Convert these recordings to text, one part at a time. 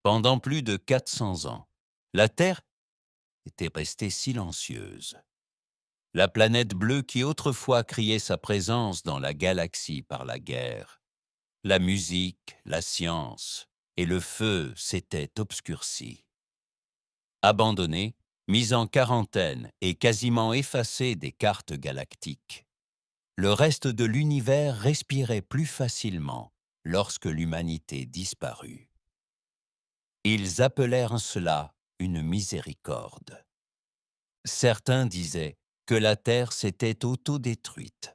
Pendant plus de 400 ans, la Terre était restée silencieuse. La planète bleue qui autrefois criait sa présence dans la galaxie par la guerre, la musique, la science et le feu s'étaient obscurcis. Abandonnée, mise en quarantaine et quasiment effacée des cartes galactiques, le reste de l'univers respirait plus facilement lorsque l'humanité disparut. Ils appelèrent cela une miséricorde. Certains disaient que la Terre s'était autodétruite.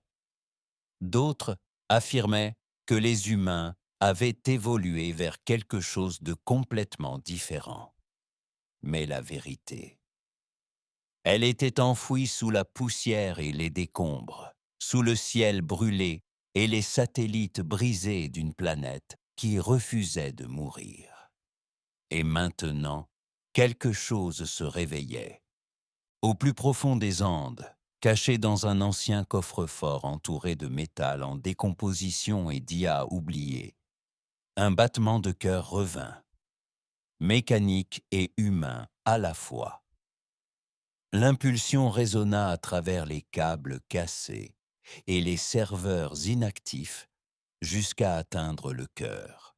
D'autres affirmaient que les humains avaient évolué vers quelque chose de complètement différent. Mais la vérité, elle était enfouie sous la poussière et les décombres, sous le ciel brûlé et les satellites brisés d'une planète qui refusait de mourir. Et maintenant, quelque chose se réveillait. Au plus profond des Andes, caché dans un ancien coffre-fort entouré de métal en décomposition et d'IA oublié, un battement de cœur revint, mécanique et humain à la fois. L'impulsion résonna à travers les câbles cassés et les serveurs inactifs jusqu'à atteindre le cœur,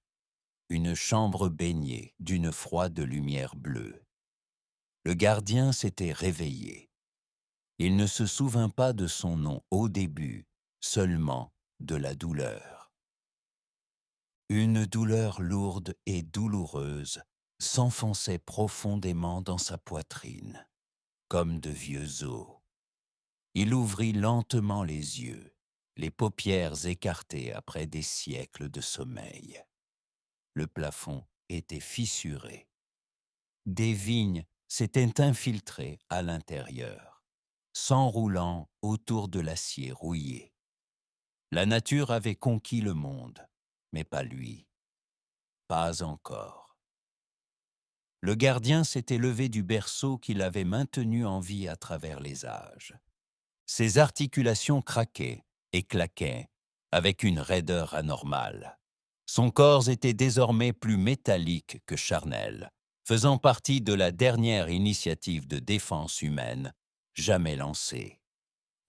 une chambre baignée d'une froide lumière bleue. Le gardien s'était réveillé. Il ne se souvint pas de son nom au début, seulement de la douleur. Une douleur lourde et douloureuse s'enfonçait profondément dans sa poitrine, comme de vieux os. Il ouvrit lentement les yeux, les paupières écartées après des siècles de sommeil. Le plafond était fissuré. Des vignes s'étaient infiltrées à l'intérieur, s'enroulant autour de l'acier rouillé. La nature avait conquis le monde, mais pas lui, pas encore. Le gardien s'était levé du berceau qui l'avait maintenu en vie à travers les âges. Ses articulations craquaient et claquaient avec une raideur anormale. Son corps était désormais plus métallique que charnel, faisant partie de la dernière initiative de défense humaine jamais lancée.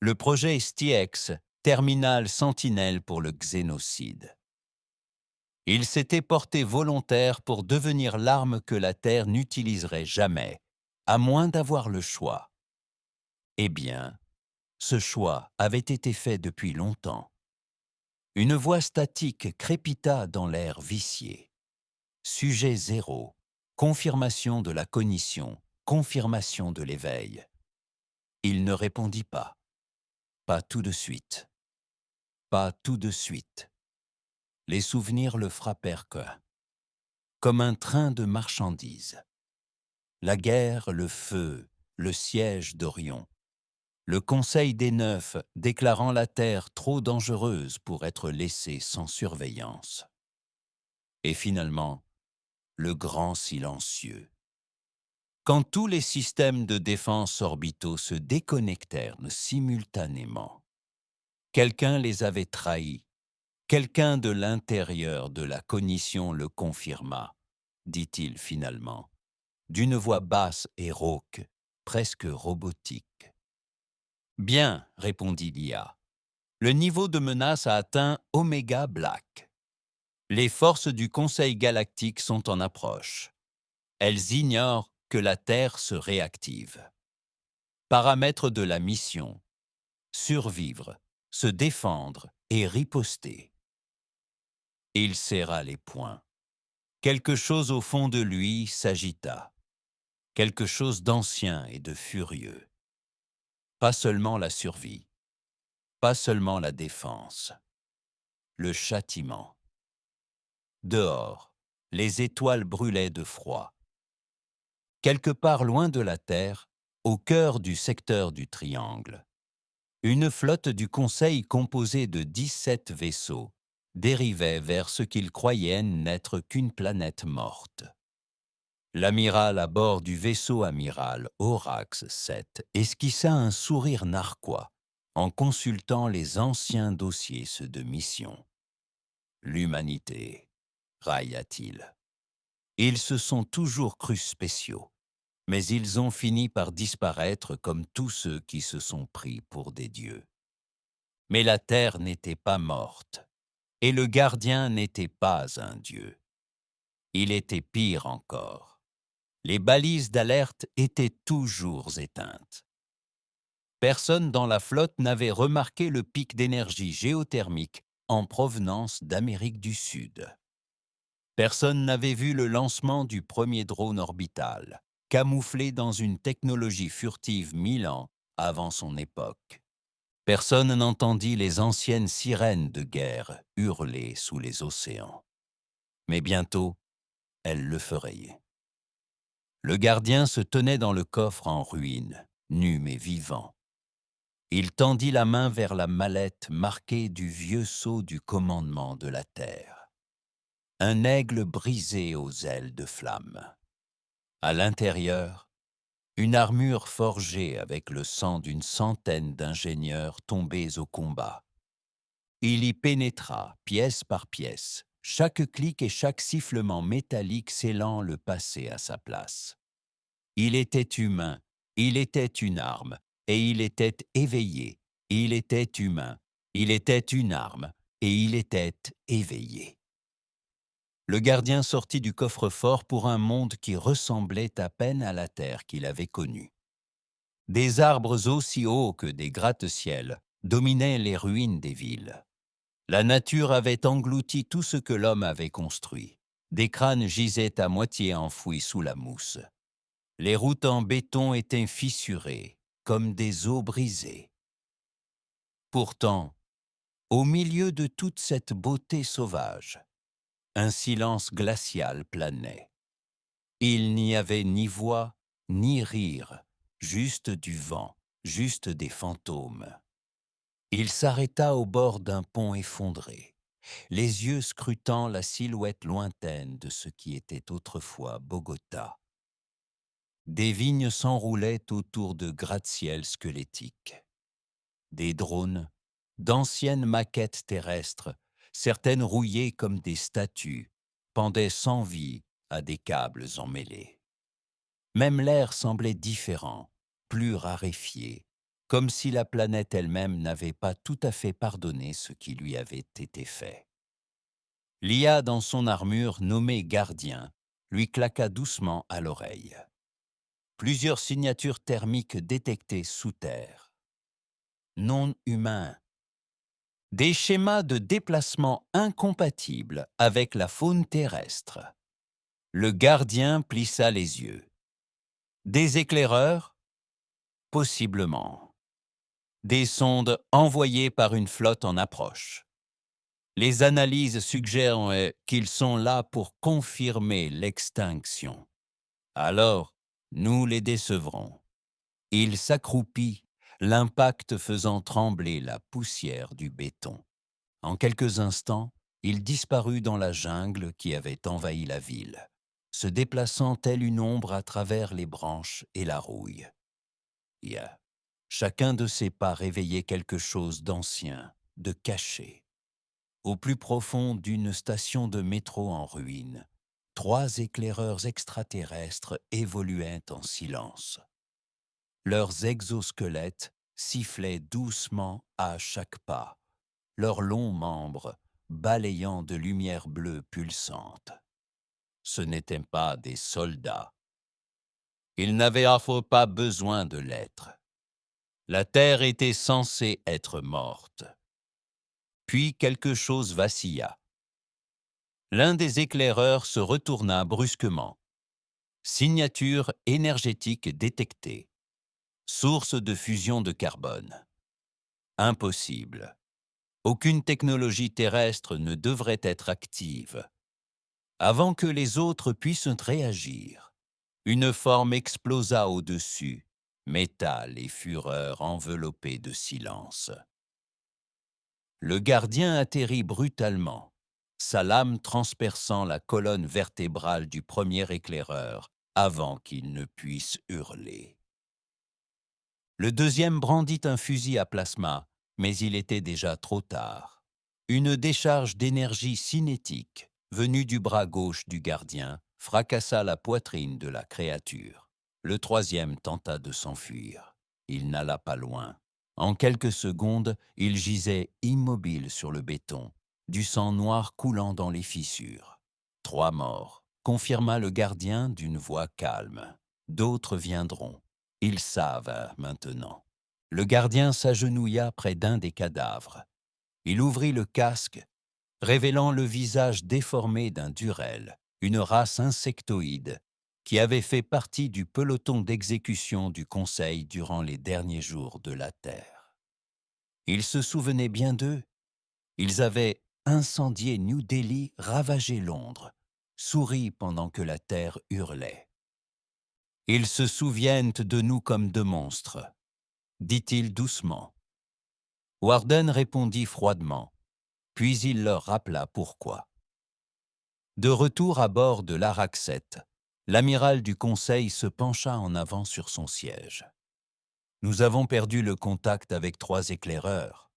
Le projet STX, terminal sentinelle pour le xénocide. Il s'était porté volontaire pour devenir l'arme que la Terre n'utiliserait jamais, à moins d'avoir le choix. Eh bien, ce choix avait été fait depuis longtemps. Une voix statique crépita dans l'air vicié. Sujet zéro. Confirmation de la cognition. Confirmation de l'éveil. Il ne répondit pas. Pas tout de suite. Pas tout de suite. Les souvenirs le frappèrent comme un train de marchandises. La guerre, le feu, le siège d'Orion. Le Conseil des Neufs déclarant la Terre trop dangereuse pour être laissée sans surveillance. Et finalement, le grand silencieux. Quand tous les systèmes de défense orbitaux se déconnectèrent simultanément, quelqu'un les avait trahis, quelqu'un de l'intérieur de la cognition le confirma, dit-il finalement, d'une voix basse et rauque, presque robotique. Bien, répondit l'IA. Le niveau de menace a atteint Oméga Black. Les forces du Conseil galactique sont en approche. Elles ignorent que la Terre se réactive. Paramètres de la mission. Survivre, se défendre et riposter. Il serra les poings. Quelque chose au fond de lui s'agita. Quelque chose d'ancien et de furieux. Pas seulement la survie, pas seulement la défense. Le châtiment. Dehors, les étoiles brûlaient de froid. Quelque part loin de la Terre, au cœur du secteur du Triangle, une flotte du Conseil composée de 17 vaisseaux dérivait vers ce qu'ils croyaient n'être qu'une planète morte. L'amiral à bord du vaisseau amiral Horax 7 esquissa un sourire narquois en consultant les anciens dossiers de mission. L'humanité, railla-t-il. Ils se sont toujours crus spéciaux, mais ils ont fini par disparaître comme tous ceux qui se sont pris pour des dieux. Mais la terre n'était pas morte, et le gardien n'était pas un dieu. Il était pire encore. Les balises d'alerte étaient toujours éteintes. Personne dans la flotte n'avait remarqué le pic d'énergie géothermique en provenance d'Amérique du Sud. Personne n'avait vu le lancement du premier drone orbital, camouflé dans une technologie furtive 1000 ans avant son époque. Personne n'entendit les anciennes sirènes de guerre hurler sous les océans. Mais bientôt, elles le feraient. Le gardien se tenait dans le coffre en ruine, nu mais vivant. Il tendit la main vers la mallette marquée du vieux sceau du commandement de la terre. Un aigle brisé aux ailes de flamme. À l'intérieur, une armure forgée avec le sang d'une centaine d'ingénieurs tombés au combat. Il y pénétra, pièce par pièce, chaque clic et chaque sifflement métallique scellant le passé à sa place. Il était humain, il était une arme, et il était éveillé. Il était humain, il était une arme, et il était éveillé. Le gardien sortit du coffre-fort pour un monde qui ressemblait à peine à la terre qu'il avait connue. Des arbres aussi hauts que des gratte-ciels dominaient les ruines des villes. La nature avait englouti tout ce que l'homme avait construit. Des crânes gisaient à moitié enfouis sous la mousse. Les routes en béton étaient fissurées, comme des os brisés. Pourtant, au milieu de toute cette beauté sauvage, un silence glacial planait. Il n'y avait ni voix, ni rire, juste du vent, juste des fantômes. Il s'arrêta au bord d'un pont effondré, les yeux scrutant la silhouette lointaine de ce qui était autrefois Bogota. Des vignes s'enroulaient autour de gratte-ciels squelettiques. Des drones, d'anciennes maquettes terrestres, certaines rouillées comme des statues, pendaient sans vie à des câbles emmêlés. Même l'air semblait différent, plus raréfié, comme si la planète elle-même n'avait pas tout à fait pardonné ce qui lui avait été fait. L'IA dans son armure nommée gardien lui claqua doucement à l'oreille. Plusieurs signatures thermiques détectées sous terre. Non humains. Des schémas de déplacement incompatibles avec la faune terrestre. Le gardien plissa les yeux. Des éclaireurs? Possiblement. Des sondes envoyées par une flotte en approche. Les analyses suggèrent qu'ils sont là pour confirmer l'extinction. Alors, nous les décevrons. Il s'accroupit, l'impact faisant trembler la poussière du béton. En quelques instants, il disparut dans la jungle qui avait envahi la ville, se déplaçant telle une ombre à travers les branches et la rouille. Chacun de ses pas réveillait quelque chose d'ancien, de caché. Au plus profond d'une station de métro en ruine, 3 éclaireurs extraterrestres évoluaient en silence. Leurs exosquelettes sifflaient doucement à chaque pas, leurs longs membres balayant de lumière bleue pulsante. Ce n'étaient pas des soldats. Ils n'avaient pas besoin de l'être. La Terre était censée être morte. Puis quelque chose vacilla. L'un des éclaireurs se retourna brusquement. Signature énergétique détectée. Source de fusion de carbone. Impossible. Aucune technologie terrestre ne devrait être active. Avant que les autres puissent réagir, une forme explosa au-dessus, métal et fureur enveloppés de silence. Le gardien atterrit brutalement, sa lame transperçant la colonne vertébrale du premier éclaireur avant qu'il ne puisse hurler. Le deuxième brandit un fusil à plasma, mais il était déjà trop tard. Une décharge d'énergie cinétique, venue du bras gauche du gardien, fracassa la poitrine de la créature. Le troisième tenta de s'enfuir. Il n'alla pas loin. En quelques secondes, il gisait immobile sur le béton, du sang noir coulant dans les fissures. 3 morts, confirma le gardien d'une voix calme. D'autres viendront. Ils savent maintenant. Le gardien s'agenouilla près d'un des cadavres. Il ouvrit le casque, révélant le visage déformé d'un durel, une race insectoïde, qui avait fait partie du peloton d'exécution du Conseil durant les derniers jours de la Terre. Il se souvenait bien d'eux. Ils avaient incendié New Delhi, ravagé Londres, souri pendant que la Terre hurlait. « Ils se souviennent de nous comme de monstres », dit-il doucement. Warden répondit froidement, puis il leur rappela pourquoi. De retour à bord de l'Arak-7, l'amiral du Conseil se pencha en avant sur son siège. « Nous avons perdu le contact avec 3 éclaireurs. »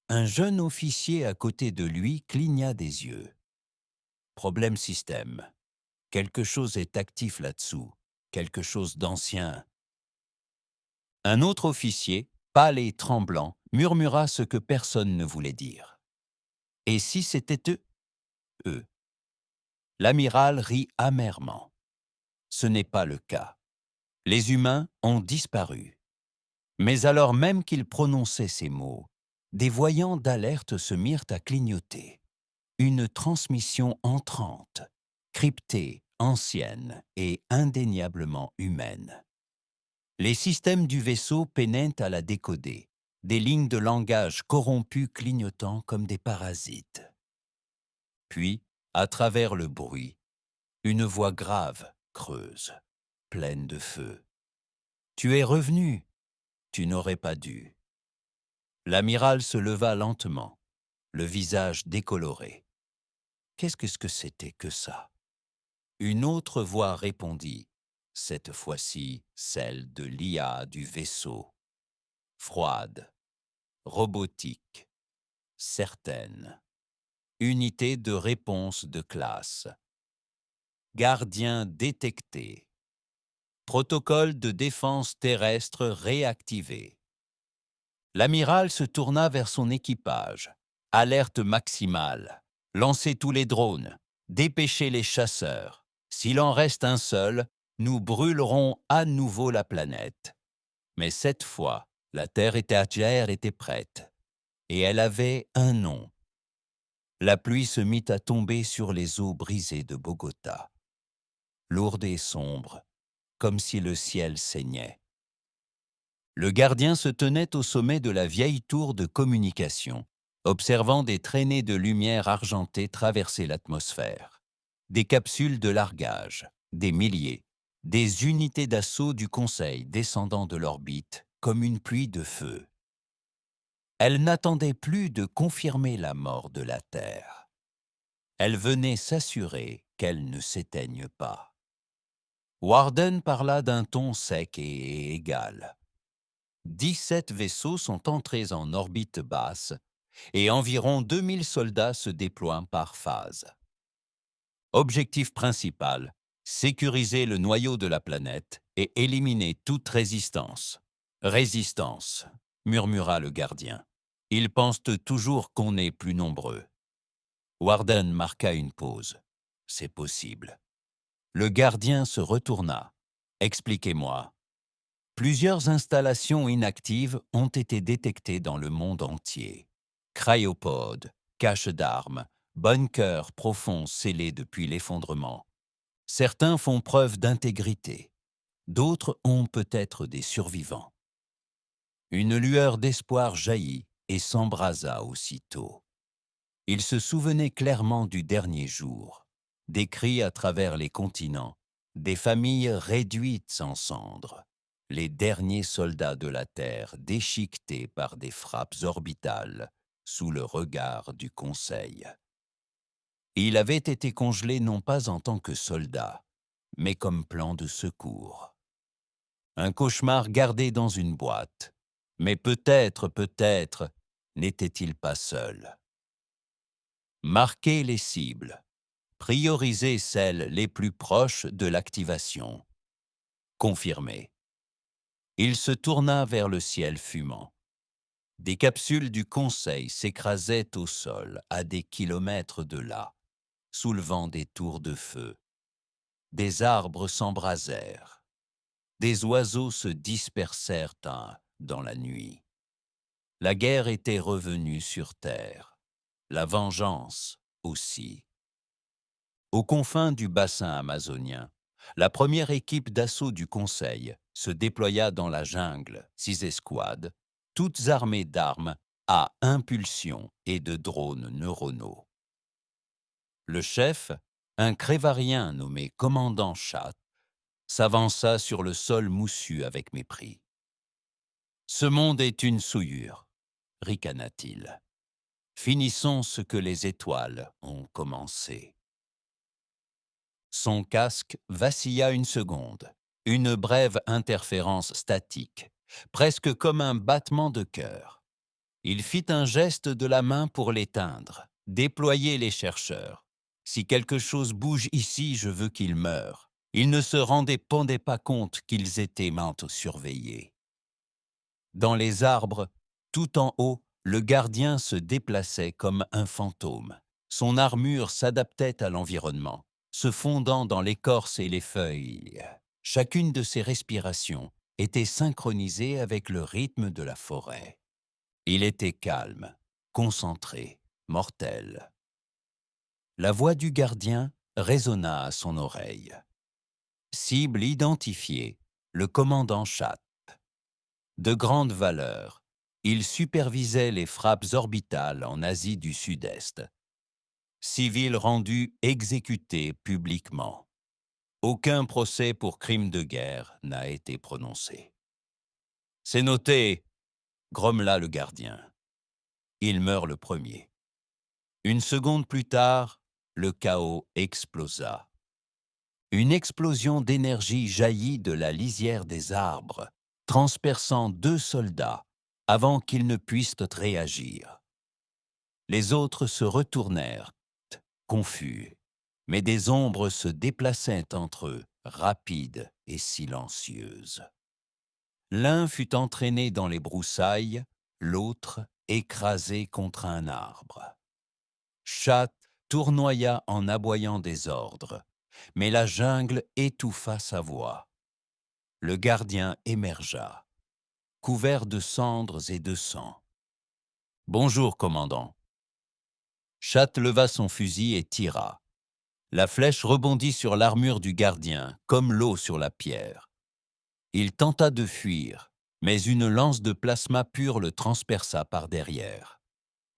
Un jeune officier à côté de lui cligna des yeux. « Problème système. Quelque chose est actif là-dessous, quelque chose d'ancien. » Un autre officier, pâle et tremblant, murmura ce que personne ne voulait dire. « Et si c'était eux ?» « Eux. » L'amiral rit amèrement. « Ce n'est pas le cas. Les humains ont disparu. » Mais alors même qu'il prononçait ces mots, des voyants d'alerte se mirent à clignoter. Une transmission entrante, cryptée, ancienne et indéniablement humaine. Les systèmes du vaisseau peinaient à la décoder, des lignes de langage corrompues clignotant comme des parasites. Puis, à travers le bruit, une voix grave, creuse, pleine de feu. « Tu es revenu, tu n'aurais pas dû. » L'amiral se leva lentement, le visage décoloré. Qu'est-ce que c'était que ça? Une autre voix répondit, cette fois-ci celle de l'IA du vaisseau. Froide, robotique, certaine. Unité de réponse de classe. Gardien détecté. Protocole de défense terrestre réactivé. L'amiral se tourna vers son équipage. Alerte maximale. Lancez tous les drones. Dépêchez les chasseurs. S'il en reste un seul, nous brûlerons à nouveau la planète. Mais cette fois, la terre étagère était prête. Et elle avait un nom. La pluie se mit à tomber sur les eaux brisées de Bogota. Lourde et sombre, comme si le ciel saignait. Le gardien se tenait au sommet de la vieille tour de communication, observant des traînées de lumière argentée traverser l'atmosphère. Des capsules de largage, des milliers, des unités d'assaut du Conseil descendant de l'orbite comme une pluie de feu. Elle n'attendait plus de confirmer la mort de la Terre. Elle venait s'assurer qu'elle ne s'éteigne pas. Warden parla d'un ton sec et égal. 17 vaisseaux sont entrés en orbite basse et environ 2000 soldats se déploient par phase. Objectif principal, sécuriser le noyau de la planète et éliminer toute résistance. Résistance, murmura le gardien. Ils pensent toujours qu'on est plus nombreux. Warden marqua une pause. C'est possible. Le gardien se retourna. Expliquez-moi. Plusieurs installations inactives ont été détectées dans le monde entier. Cryopodes, caches d'armes, bunkers profonds scellés depuis l'effondrement. Certains font preuve d'intégrité. D'autres ont peut-être des survivants. Une lueur d'espoir jaillit et s'embrasa aussitôt. Il se souvenait clairement du dernier jour, des cris à travers les continents, des familles réduites en cendres, les derniers soldats de la Terre déchiquetés par des frappes orbitales sous le regard du Conseil. Il avait été congelé non pas en tant que soldat, mais comme plan de secours. Un cauchemar gardé dans une boîte, mais peut-être, n'était-il pas seul. Marquer les cibles, Priorisez celles les plus proches de l'activation. Confirmé. Il se tourna vers le ciel fumant. Des capsules du Conseil s'écrasaient au sol à des kilomètres de là, soulevant des tours de feu. Des arbres s'embrasèrent. Des oiseaux se dispersèrent dans la nuit. La guerre était revenue sur Terre. La vengeance aussi. Aux confins du bassin amazonien, la première équipe d'assaut du Conseil se déploya dans la jungle, 6 escouades, toutes armées d'armes à impulsion et de drones neuronaux. Le chef, un crévarien nommé commandant Chat, s'avança sur le sol moussu avec mépris. « Ce monde est une souillure, ricana-t-il. Finissons ce que les étoiles ont commencé. » Son casque vacilla une seconde, une brève interférence statique, presque comme un battement de cœur. Il fit un geste de la main pour l'éteindre, déployer les chercheurs. Si quelque chose bouge ici, je veux qu'il meure. Ils ne se rendaient pas compte qu'ils étaient maintes surveillés. Dans les arbres, tout en haut, le gardien se déplaçait comme un fantôme. Son armure s'adaptait à l'environnement, se fondant dans l'écorce et les feuilles. Chacune de ses respirations était synchronisée avec le rythme de la forêt. Il était calme, concentré, mortel. La voix du gardien résonna à son oreille. Cible identifiée, le commandant Chat. De grande valeur, il supervisait les frappes orbitales en Asie du Sud-Est. Civil rendu exécuté publiquement. Aucun procès pour crime de guerre n'a été prononcé. « C'est noté !» grommela le gardien. Il meurt le premier. Une seconde plus tard, le chaos explosa. Une explosion d'énergie jaillit de la lisière des arbres, transperçant 2 soldats avant qu'ils ne puissent réagir. Les autres se retournèrent, confus, mais des ombres se déplaçaient entre eux, rapides et silencieuses. L'un fut entraîné dans les broussailles, l'autre écrasé contre un arbre. Chat tournoya en aboyant des ordres, mais la jungle étouffa sa voix. Le gardien émergea, couvert de cendres et de sang. « Bonjour, commandant. » Chat leva son fusil et tira. La flèche rebondit sur l'armure du gardien, comme l'eau sur la pierre. Il tenta de fuir, mais une lance de plasma pur le transperça par derrière.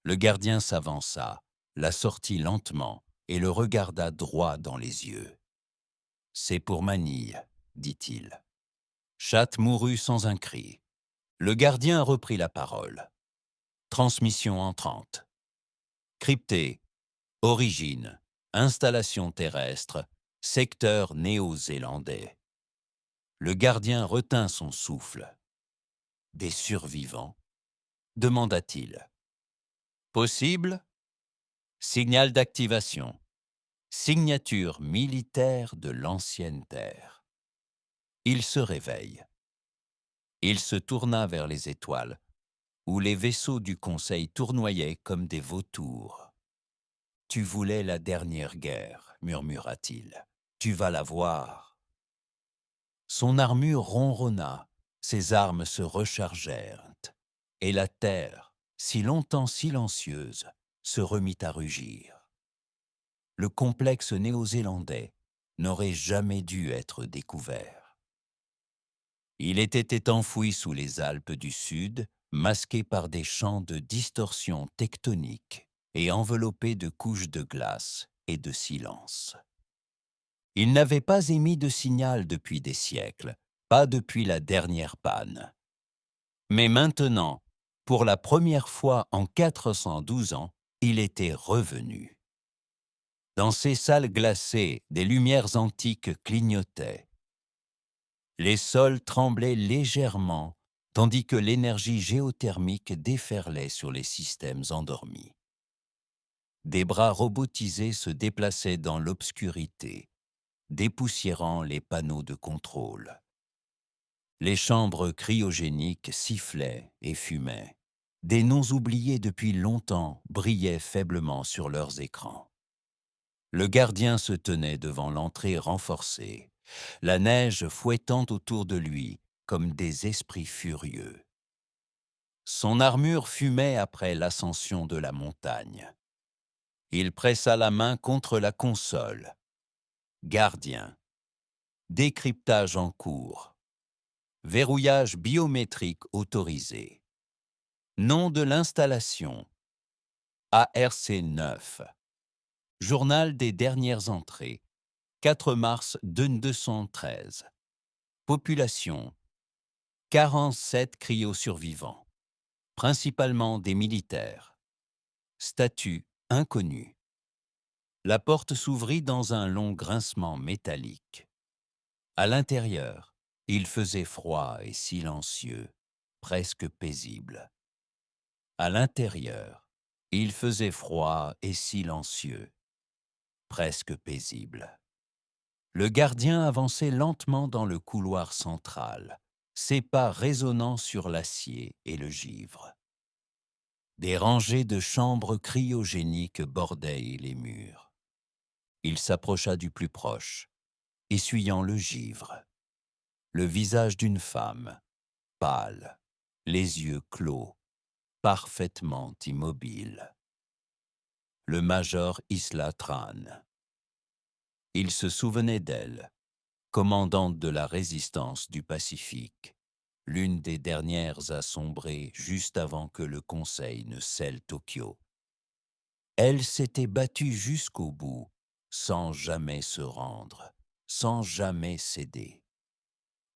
Le gardien s'avança, la sortit lentement et le regarda droit dans les yeux. « C'est pour Manille, dit-il. » Chat mourut sans un cri. Le gardien reprit la parole. Transmission entrante. Crypté. Origine. Installation terrestre. Secteur néo-zélandais. Le gardien retint son souffle. « Des survivants ?» demanda-t-il. « Possible ? Signal d'activation. Signature militaire de l'ancienne Terre. » Il se réveille. Il se tourna vers les étoiles, où les vaisseaux du Conseil tournoyaient comme des vautours. « Tu voulais la dernière guerre, murmura-t-il. Tu vas la voir. » Son armure ronronna, ses armes se rechargèrent, et la terre, si longtemps silencieuse, se remit à rugir. Le complexe néo-zélandais n'aurait jamais dû être découvert. Il était enfoui sous les Alpes du Sud, masqué par des champs de distorsion tectonique et enveloppé de couches de glace et de silence. Il n'avait pas émis de signal depuis des siècles, pas depuis la dernière panne. Mais maintenant, pour la première fois en 412 ans, il était revenu. Dans ces salles glacées, des lumières antiques clignotaient. Les sols tremblaient légèrement, tandis que l'énergie géothermique déferlait sur les systèmes endormis. Des bras robotisés se déplaçaient dans l'obscurité, dépoussiérant les panneaux de contrôle. Les chambres cryogéniques sifflaient et fumaient. Des noms oubliés depuis longtemps brillaient faiblement sur leurs écrans. Le gardien se tenait devant l'entrée renforcée, la neige fouettant autour de lui comme des esprits furieux. Son armure fumait après l'ascension de la montagne. Il pressa la main contre la console. Gardien. Décryptage en cours. Verrouillage biométrique autorisé. Nom de l'installation. ARC9. Journal des dernières entrées. 4 mars 2213. Population. 47 cryosurvivants. Principalement des militaires. Statut inconnu. La porte s'ouvrit dans un long grincement métallique. À l'intérieur, il faisait froid et silencieux, presque paisible. À l'intérieur, il faisait froid et silencieux, presque paisible. Le gardien avançait lentement dans le couloir central, ses pas résonnant sur l'acier et le givre. Des rangées de chambres cryogéniques bordaient les murs. Il s'approcha du plus proche, essuyant le givre. Le visage d'une femme, pâle, les yeux clos, parfaitement immobile. Le major Isla Tran. Il se souvenait d'elle, commandante de la résistance du Pacifique, l'une des dernières à sombrer juste avant que le Conseil ne scelle Tokyo. Elle s'était battue jusqu'au bout, sans jamais se rendre, sans jamais céder.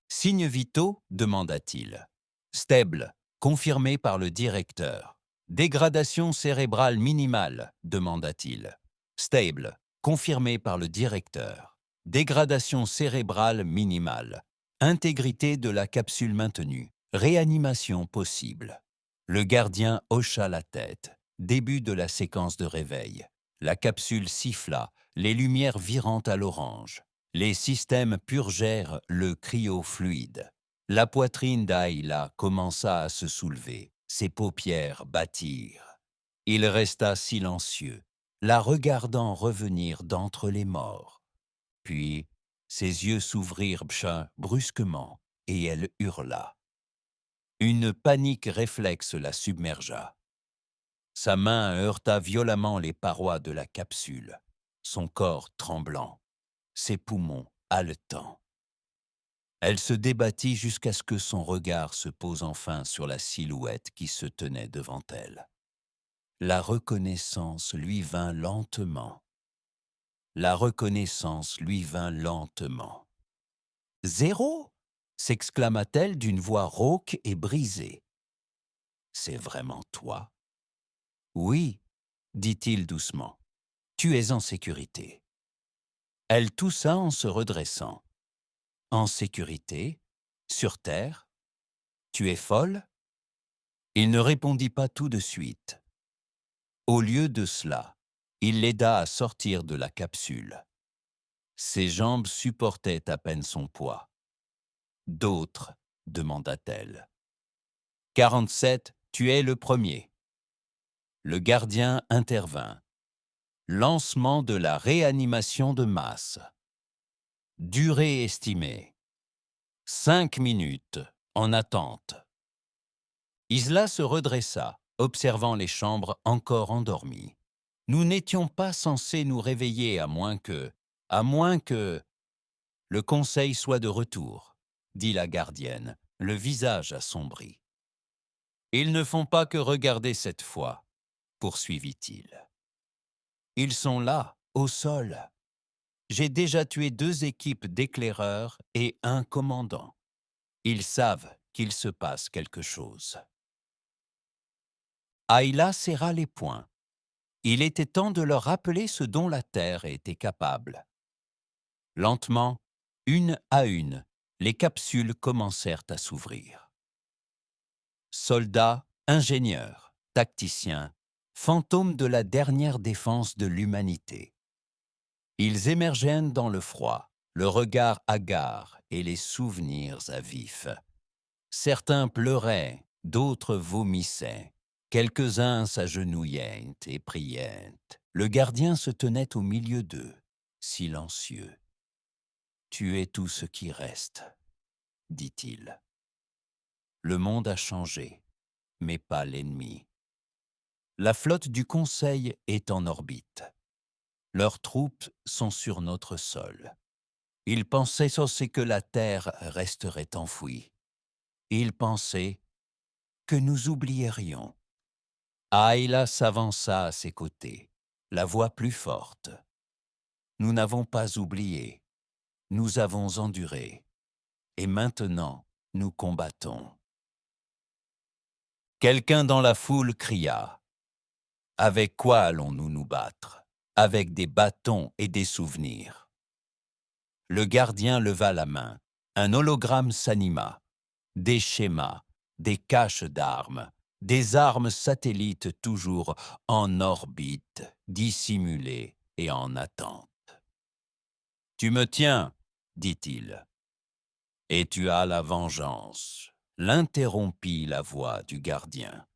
Signes vitaux demanda-t-il. Stable, confirmé par le directeur. Dégradation cérébrale minimale demanda-t-il. Stable, confirmé par le directeur. Dégradation cérébrale minimale. Intégrité de la capsule maintenue. Réanimation possible. Le gardien hocha la tête. Début de la séquence de réveil. La capsule siffla, les lumières virant à l'orange. Les systèmes purgèrent le cryofluide. La poitrine d'Aïla commença à se soulever. Ses paupières battirent. Il resta silencieux, la regardant revenir d'entre les morts. Puis, ses yeux s'ouvrirent brusquement et elle hurla. Une panique réflexe la submergea. Sa main heurta violemment les parois de la capsule, son corps tremblant, ses poumons haletants. Elle se débattit jusqu'à ce que son regard se pose enfin sur la silhouette qui se tenait devant elle. La reconnaissance lui vint lentement. La reconnaissance lui vint lentement. « Zéro !» s'exclama-t-elle d'une voix rauque et brisée. « C'est vraiment toi ?» ?»« Oui, » dit-il doucement. « Tu es en sécurité. » Elle toussa en se redressant. « En sécurité ? Sur Terre ? Tu es folle ?» Il ne répondit pas tout de suite. Au lieu de cela, il l'aida à sortir de la capsule. Ses jambes supportaient à peine son poids. « D'autres ?» demanda-t-elle. « 47, tu es le premier. » Le gardien intervint. Lancement de la réanimation de masse. Durée estimée. 5 minutes en attente. Isla se redressa, observant les chambres encore endormies. Nous n'étions pas censés nous réveiller à moins que le conseil soit de retour, dit la gardienne, le visage assombri. Ils ne font pas que regarder cette fois, poursuivit-il. Ils sont là, au sol. J'ai déjà tué 2 équipes d'éclaireurs et un commandant. Ils savent qu'il se passe quelque chose. Aïla serra les poings. Il était temps de leur rappeler ce dont la Terre était capable. Lentement, une à une, les capsules commencèrent à s'ouvrir. Soldats, ingénieurs, tacticiens, fantômes de la dernière défense de l'humanité. Ils émergeaient dans le froid, le regard hagard et les souvenirs à vif. Certains pleuraient, d'autres vomissaient. Quelques-uns s'agenouillaient et priaient. Le gardien se tenait au milieu d'eux, silencieux. « Tu es tout ce qui reste, » dit-il. Le monde a changé, mais pas l'ennemi. La flotte du Conseil est en orbite. Leurs troupes sont sur notre sol. Ils pensaient aussi que la terre resterait enfouie. Ils pensaient que nous oublierions. Ayla s'avança à ses côtés, la voix plus forte. Nous n'avons pas oublié, nous avons enduré, et maintenant nous combattons. Quelqu'un dans la foule cria. Avec quoi allons-nous nous battre? Avec des bâtons et des souvenirs. Le gardien leva la main. Un hologramme s'anima. Des schémas, des caches d'armes, des armes satellites toujours en orbite, dissimulées et en attente. « Tu me tiens, » dit-il, « et tu as la vengeance. » L'interrompit la voix du gardien.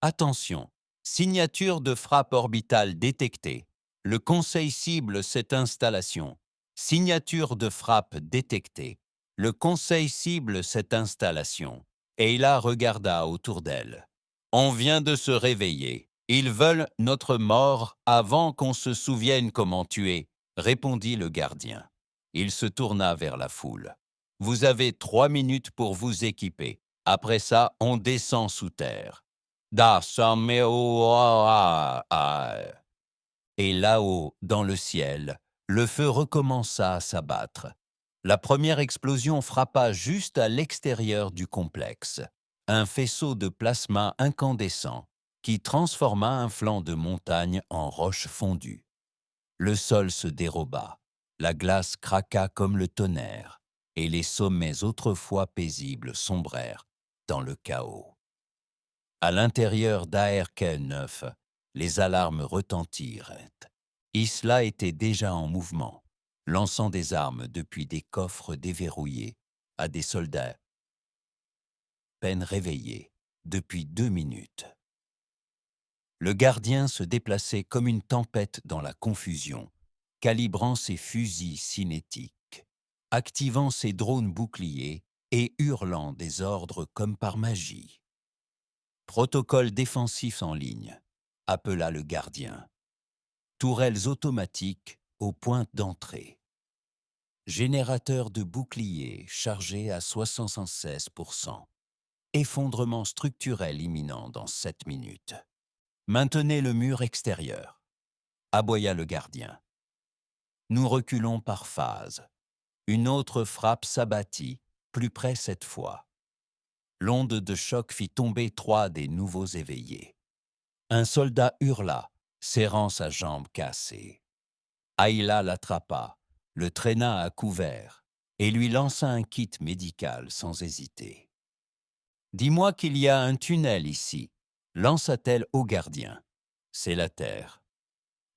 Attention, signature de frappe orbitale détectée. Le Conseil cible cette installation. Signature de frappe détectée. Le Conseil cible cette installation. Ayla regarda autour d'elle. On vient de se réveiller. Ils veulent notre mort avant qu'on se souvienne comment tuer, répondit le gardien. Il se tourna vers la foule. Vous avez 3 minutes pour vous équiper. Après ça, on descend sous terre. Et là-haut, dans le ciel, le feu recommença à s'abattre. La première explosion frappa juste à l'extérieur du complexe. Un faisceau de plasma incandescent qui transforma un flanc de montagne en roche fondue. Le sol se déroba, la glace craqua comme le tonnerre, et les sommets autrefois paisibles sombrèrent dans le chaos. À l'intérieur d'ARK-9, les alarmes retentirent. Isla était déjà en mouvement, lançant des armes depuis des coffres déverrouillés à des soldats peine réveillés depuis 2 minutes. Le gardien se déplaçait comme une tempête dans la confusion, calibrant ses fusils cinétiques, activant ses drones boucliers et hurlant des ordres comme par magie. Protocole défensif en ligne, appela le gardien. Tourelles automatiques aux pointes d'entrée. Générateur de boucliers chargé à 76%. Effondrement structurel imminent dans 7 minutes. Maintenez le mur extérieur, aboya le gardien. Nous reculons par phase. Une autre frappe s'abattit, plus près cette fois. L'onde de choc fit tomber 3 des nouveaux éveillés. Un soldat hurla, serrant sa jambe cassée. Ayla l'attrapa, le traîna à couvert et lui lança un kit médical sans hésiter. « Dis-moi qu'il y a un tunnel ici, » lança-t-elle au gardien. « C'est la terre, »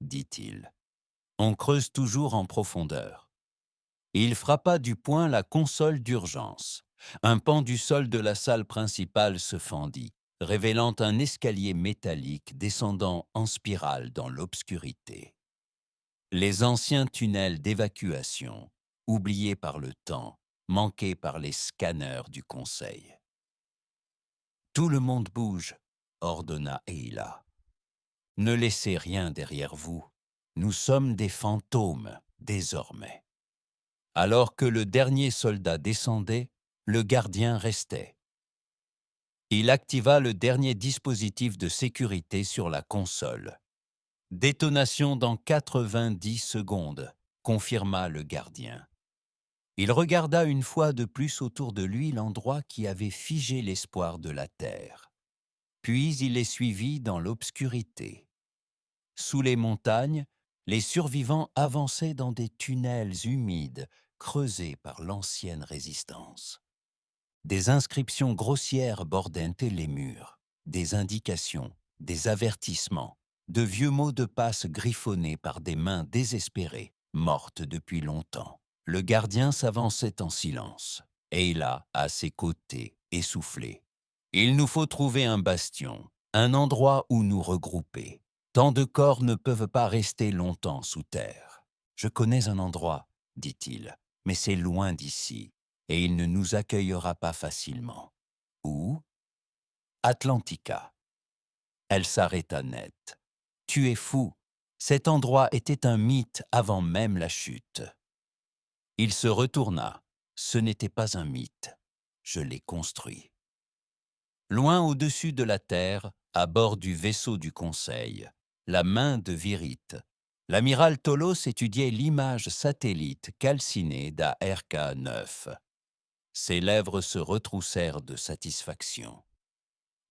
dit-il. On creuse toujours en profondeur. Il frappa du poing la console d'urgence. Un pan du sol de la salle principale se fendit, révélant un escalier métallique descendant en spirale dans l'obscurité. Les anciens tunnels d'évacuation, oubliés par le temps, manqués par les scanners du Conseil. « Tout le monde bouge, » ordonna Ayla. « Ne laissez rien derrière vous. Nous sommes des fantômes, désormais. » Alors que le dernier soldat descendait, le gardien restait. Il activa le dernier dispositif de sécurité sur la console. « Détonation dans 90 secondes », confirma le gardien. Il regarda une fois de plus autour de lui l'endroit qui avait figé l'espoir de la Terre. Puis il les suivit dans l'obscurité. Sous les montagnes, les survivants avançaient dans des tunnels humides creusés par l'ancienne résistance. Des inscriptions grossières bordaient les murs, des indications des avertissements, de vieux mots de passe griffonnés par des mains désespérées, mortes depuis longtemps. Le gardien s'avançait en silence, Ayla à ses côtés, essoufflée. Il nous faut trouver un bastion, un endroit où nous regrouper. Tant de corps ne peuvent pas rester longtemps sous terre. Je connais un endroit, dit-il, mais c'est loin d'ici, et il ne nous accueillera pas facilement. Où? Atlantica. Elle s'arrêta net. Tu es fou. Cet endroit était un mythe avant même la chute. Il se retourna. Ce n'était pas un mythe. Je l'ai construit. Loin au-dessus de la terre, à bord du vaisseau du Conseil, la main de Virite, l'amiral Tolos étudiait l'image satellite calcinée d'ARK-9. Ses lèvres se retroussèrent de satisfaction.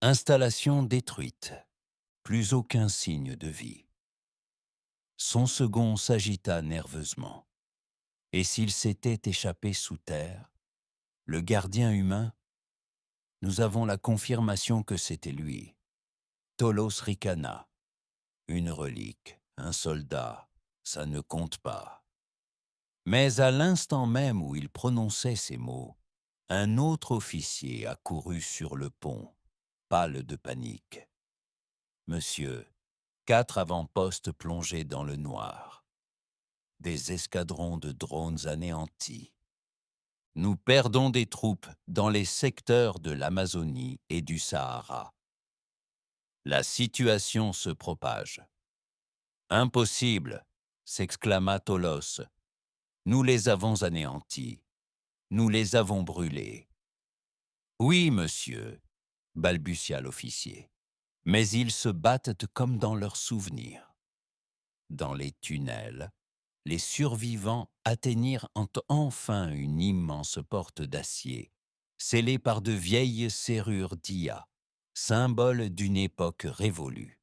Installation détruite. Plus aucun signe de vie. Son second s'agita nerveusement. Et s'il s'était échappé sous terre, le gardien humain, nous avons la confirmation que c'était lui. Tolos ricana. Une relique, un soldat, ça ne compte pas. Mais à l'instant même où il prononçait ces mots, un autre officier accourut sur le pont, pâle de panique. Monsieur, 4 avant-postes plongés dans le noir. Des escadrons de drones anéantis. Nous perdons des troupes dans les secteurs de l'Amazonie et du Sahara. La situation se propage. Impossible, s'exclama Tolos. Nous les avons anéantis. Nous les avons brûlés. Oui, monsieur, balbutia l'officier. Mais ils se battent comme dans leurs souvenirs. Dans les tunnels, les survivants atteignirent enfin une immense porte d'acier, scellée par de vieilles serrures d'Ia, symbole d'une époque révolue.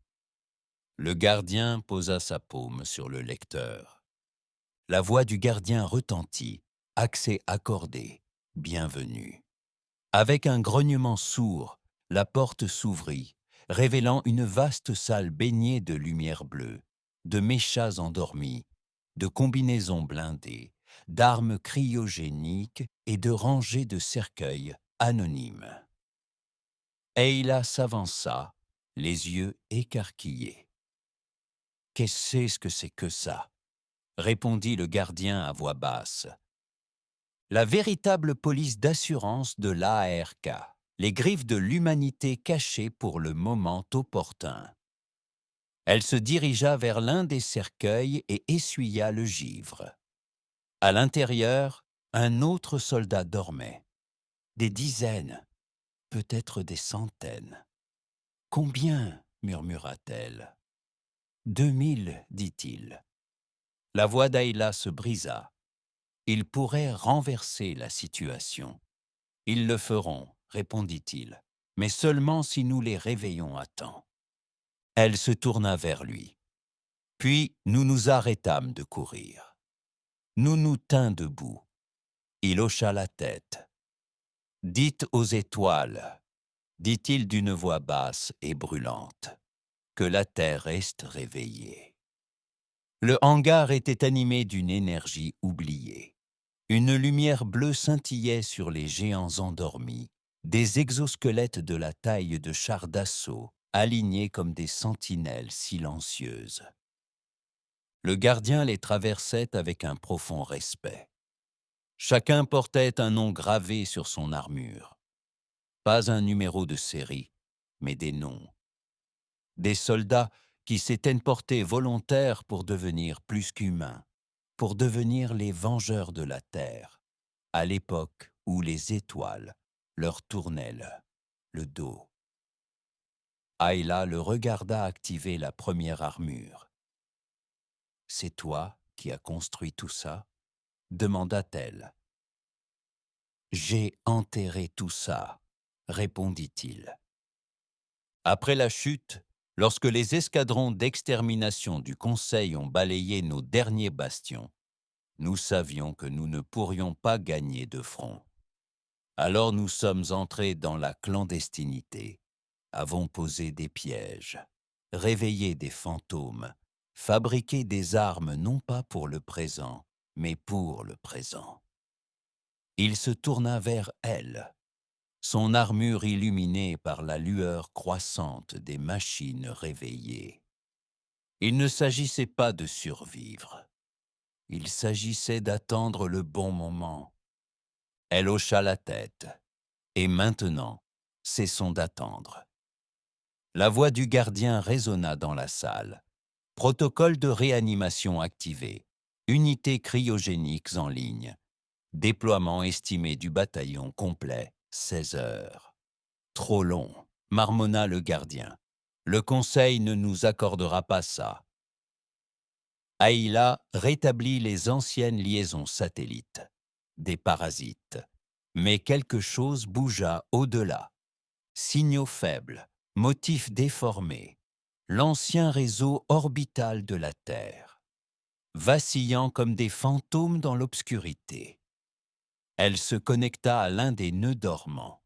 Le gardien posa sa paume sur le lecteur. La voix du gardien retentit, accès accordé, bienvenue. Avec un grognement sourd, la porte s'ouvrit, révélant une vaste salle baignée de lumière bleue, de méchas endormis, de combinaisons blindées, d'armes cryogéniques et de rangées de cercueils anonymes. Ayla s'avança, les yeux écarquillés. « Qu'est-ce que c'est que ça ?» répondit le gardien à voix basse. La véritable police d'assurance de l'ARK, les griffes de l'humanité cachées pour le moment opportun. Elle se dirigea vers l'un des cercueils et essuya le givre. À l'intérieur, un autre soldat dormait. Des dizaines, peut-être des centaines. « Combien ?» murmura-t-elle. « 2000, dit-il. La voix d'Ayla se brisa. Ils pourraient renverser la situation. Ils le feront, répondit-il, mais seulement si nous les réveillons à temps. Elle se tourna vers lui. Puis nous nous arrêtâmes de courir. Nous nous tîns debout. Il hocha la tête. Dites aux étoiles, dit-il d'une voix basse et brûlante, que la terre reste réveillée. Le hangar était animé d'une énergie oubliée. Une lumière bleue scintillait sur les géants endormis, des exosquelettes de la taille de chars d'assaut, alignés comme des sentinelles silencieuses. Le gardien les traversait avec un profond respect. Chacun portait un nom gravé sur son armure. Pas un numéro de série, mais des noms. Des soldats qui s'étaient portés volontaires pour devenir plus qu'humains, pour devenir les vengeurs de la terre, à l'époque où les étoiles leur tournaient le dos. Ayla le regarda activer la première armure. « C'est toi qui as construit tout ça ?» demanda-t-elle. « J'ai enterré tout ça, » répondit-il. Après la chute, lorsque les escadrons d'extermination du Conseil ont balayé nos derniers bastions, nous savions que nous ne pourrions pas gagner de front. Alors nous sommes entrés dans la clandestinité, avons posé des pièges, réveillé des fantômes, fabriqué des armes non pas pour le présent, mais pour le présent. Il se tourna vers elle, son armure illuminée par la lueur croissante des machines réveillées. Il ne s'agissait pas de survivre, il s'agissait d'attendre le bon moment. Elle hocha la tête, et maintenant, cessons d'attendre. La voix du gardien résonna dans la salle. Protocole de réanimation activé. Unités cryogéniques en ligne. Déploiement estimé du bataillon complet, 16 heures. Trop long, marmonna le gardien. Le conseil ne nous accordera pas ça. Aïla rétablit les anciennes liaisons satellites. Des parasites. Mais quelque chose bougea au-delà. Signaux faibles, motifs déformés. L'ancien réseau orbital de la Terre, vacillant comme des fantômes dans l'obscurité. Elle se connecta à l'un des nœuds dormants.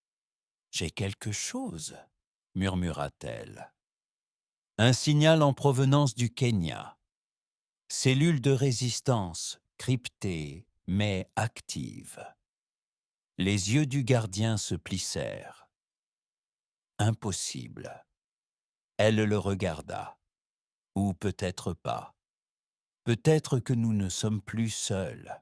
« J'ai quelque chose » murmura-t-elle. Un signal en provenance du Kenya. Cellule de résistance, cryptée, mais active. Les yeux du gardien se plissèrent. Impossible. Elle le regarda. Ou peut-être pas. Peut-être que nous ne sommes plus seuls.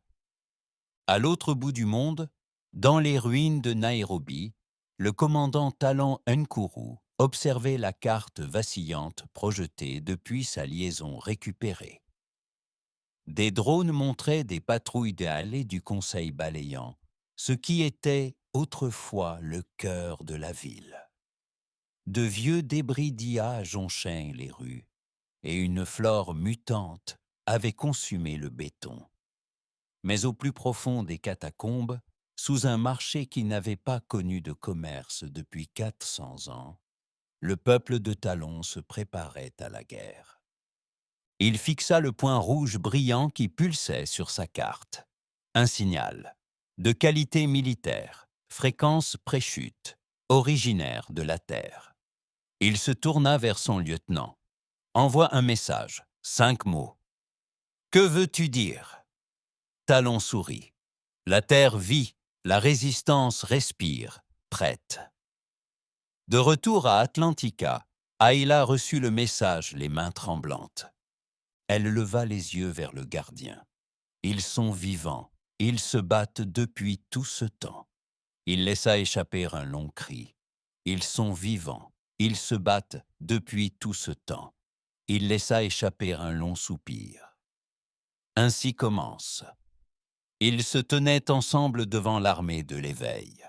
À l'autre bout du monde, dans les ruines de Nairobi, le commandant Talon Nkuru observait la carte vacillante projetée depuis sa liaison récupérée. Des drones montraient des patrouilles des allées du conseil balayant, ce qui était autrefois le cœur de la ville. De vieux débris d'IA jonchaient les rues, et une flore mutante avait consumé le béton. Mais au plus profond des catacombes, sous un marché qui n'avait pas connu de commerce depuis 400 ans, le peuple de Talon se préparait à la guerre. Il fixa le point rouge brillant qui pulsait sur sa carte. Un signal, de qualité militaire, fréquence préchute, originaire de la Terre. Il se tourna vers son lieutenant. Envoie un message, 5 mots. Que veux-tu dire? Talon sourit. La terre vit, la résistance respire, prête. De retour à Atlantica, Ayla reçut le message, les mains tremblantes. Elle leva les yeux vers le gardien. Ils sont vivants, ils se battent depuis tout ce temps. Il laissa échapper un long cri. Ils sont vivants, ils se battent depuis tout ce temps. Il laissa échapper un long soupir. Ainsi commence. Ils se tenaient ensemble devant l'armée de l'éveil.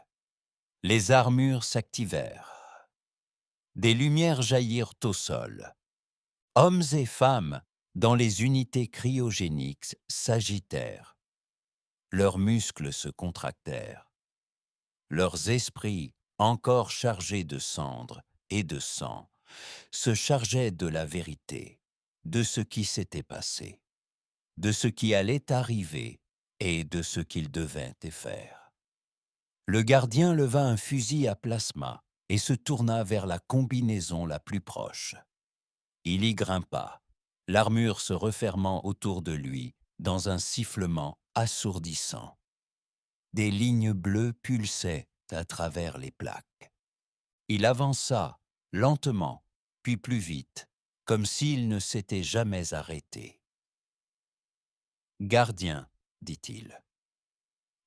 Les armures s'activèrent. Des lumières jaillirent au sol. Hommes et femmes, dans les unités cryogéniques, s'agitèrent. Leurs muscles se contractèrent. Leurs esprits, encore chargés de cendres et de sang, se chargeaient de la vérité, de ce qui s'était passé, de ce qui allait arriver et de ce qu'ils devaient faire. Le gardien leva un fusil à plasma et se tourna vers la combinaison la plus proche. Il y grimpa, l'armure se refermant autour de lui dans un sifflement assourdissant. Des lignes bleues pulsaient à travers les plaques. Il avança, lentement, puis plus vite, comme s'il ne s'était jamais arrêté. « Gardien, dit-il.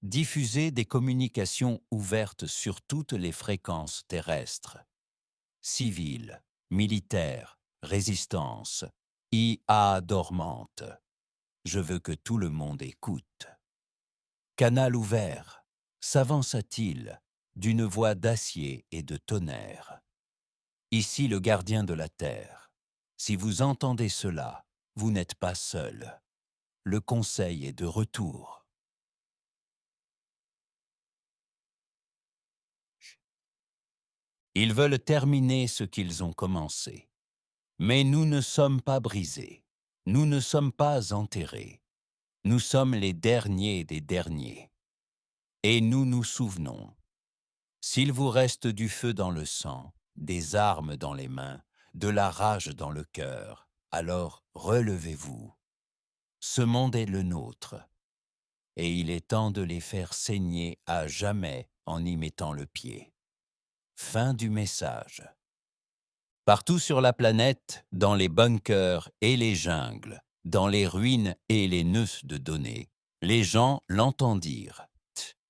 Diffuser des communications ouvertes sur toutes les fréquences terrestres. Civils, militaires, résistance, IA dormante. Je veux que tout le monde écoute. » Canal ouvert, s'avança-t-il, d'une voix d'acier et de tonnerre. Ici le gardien de la Terre. Si vous entendez cela, vous n'êtes pas seul. Le conseil est de retour. Ils veulent terminer ce qu'ils ont commencé. Mais nous ne sommes pas brisés. Nous ne sommes pas enterrés. Nous sommes les derniers des derniers. Et nous nous souvenons. S'il vous reste du feu dans le sang, des armes dans les mains, de la rage dans le cœur. Alors relevez-vous. Ce monde est le nôtre, et il est temps de les faire saigner à jamais en y mettant le pied. Fin du message. Partout sur la planète, dans les bunkers et les jungles, dans les ruines et les nœuds de données, les gens l'entendirent,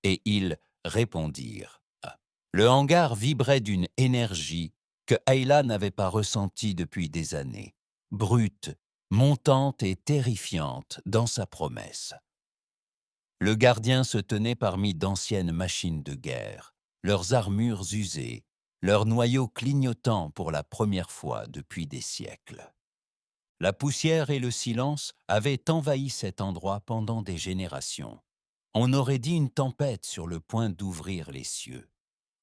et ils répondirent. Le hangar vibrait d'une énergie que Ayla n'avait pas ressentie depuis des années, brute, montante et terrifiante dans sa promesse. Le gardien se tenait parmi d'anciennes machines de guerre, leurs armures usées, leurs noyaux clignotant pour la première fois depuis des siècles. La poussière et le silence avaient envahi cet endroit pendant des générations. On aurait dit une tempête sur le point d'ouvrir les cieux.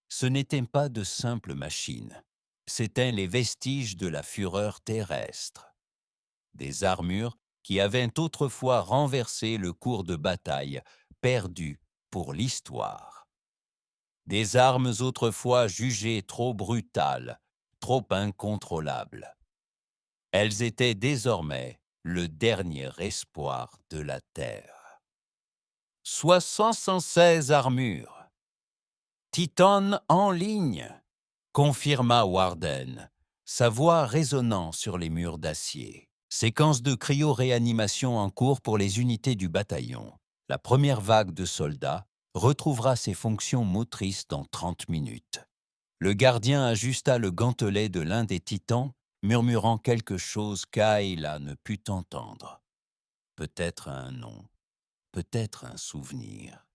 Ce n'étaient pas de simples machines, c'étaient les vestiges de la fureur terrestre. Des armures qui avaient autrefois renversé le cours de bataille, perdu pour l'histoire. Des armes autrefois jugées trop brutales, trop incontrôlables. Elles étaient désormais le dernier espoir de la Terre. 76 armures. Titan en ligne, confirma Warden, sa voix résonnant sur les murs d'acier. Séquence de cryo-réanimation en cours pour les unités du bataillon. La première vague de soldats retrouvera ses fonctions motrices dans 30 minutes. Le gardien ajusta le gantelet de l'un des titans, murmurant quelque chose qu'Aïla ne put entendre. Peut-être un nom, peut-être un souvenir.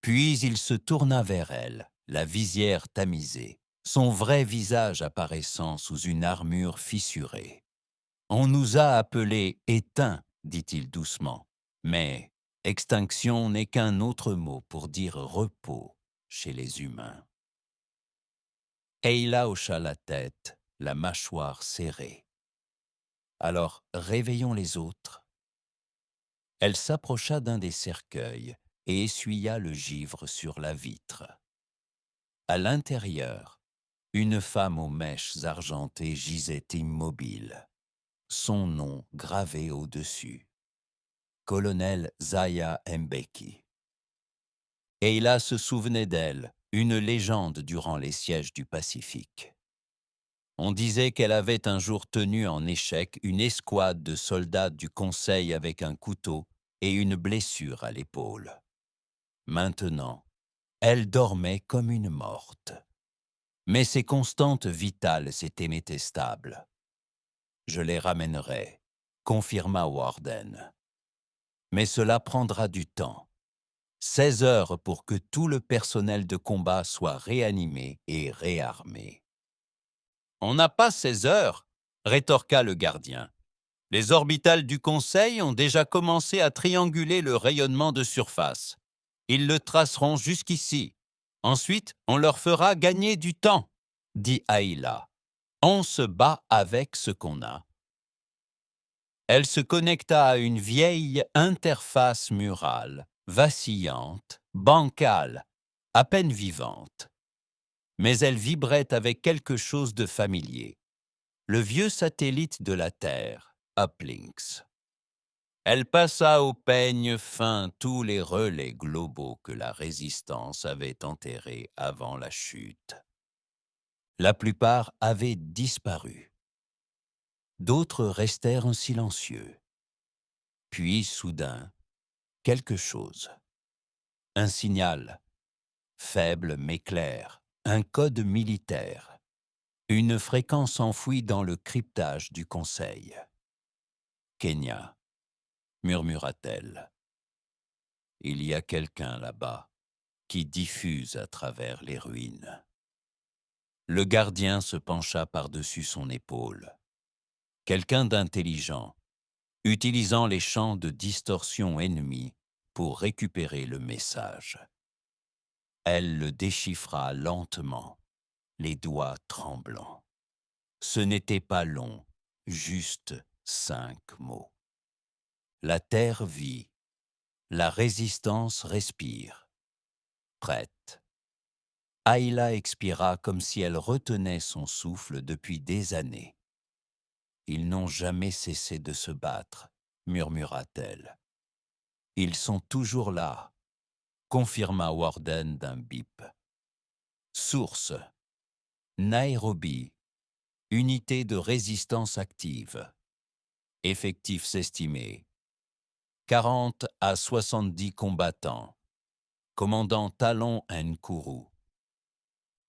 Puis il se tourna vers elle, la visière tamisée, son vrai visage apparaissant sous une armure fissurée. « On nous a appelés éteints, dit-il doucement, mais extinction n'est qu'un autre mot pour dire repos chez les humains. » Ayla hocha la tête, la mâchoire serrée. « Alors réveillons les autres. » Elle s'approcha d'un des cercueils et essuya le givre sur la vitre. À l'intérieur, une femme aux mèches argentées gisait immobile, son nom gravé au-dessus. Colonel Zaya Mbeki. Ayla se souvenait d'elle, une légende durant les sièges du Pacifique. On disait qu'elle avait un jour tenu en échec une escouade de soldats du Conseil avec un couteau et une blessure à l'épaule. Maintenant, elle dormait comme une morte. Mais ses constantes vitales étaient métestables. « Je les ramènerai », confirma Warden. « Mais cela prendra du temps. 16 heures pour que tout le personnel de combat soit réanimé et réarmé. »« On n'a pas 16 heures », rétorqua le gardien. « Les orbitales du Conseil ont déjà commencé à trianguler le rayonnement de surface. Ils le traceront jusqu'ici. Ensuite, on leur fera gagner du temps, » dit Ayla. « On se bat avec ce qu'on a. » Elle se connecta à une vieille interface murale, vacillante, bancale, à peine vivante. Mais elle vibrait avec quelque chose de familier. Le vieux satellite de la Terre, Uplinks. Elle passa au peigne fin tous les relais globaux que la résistance avait enterrés avant la chute. La plupart avaient disparu. D'autres restèrent silencieux. Puis, soudain, quelque chose. Un signal, faible mais clair, un code militaire, une fréquence enfouie dans le cryptage du Conseil. « Kenya », murmura-t-elle. « Il y a quelqu'un là-bas qui diffuse à travers les ruines. » Le gardien se pencha par-dessus son épaule. Quelqu'un d'intelligent, utilisant les champs de distorsion ennemis pour récupérer le message. Elle le déchiffra lentement, les doigts tremblants. Ce n'était pas long, juste 5 mots. La terre vit, la résistance respire. Prête. Ayla expira comme si elle retenait son souffle depuis des années. Ils n'ont jamais cessé de se battre, murmura-t-elle. Ils sont toujours là, confirma Warden d'un bip. Source: Nairobi, unité de résistance active. Effectifs estimés: 40 à 70 combattants. Commandant Talon Nkuru.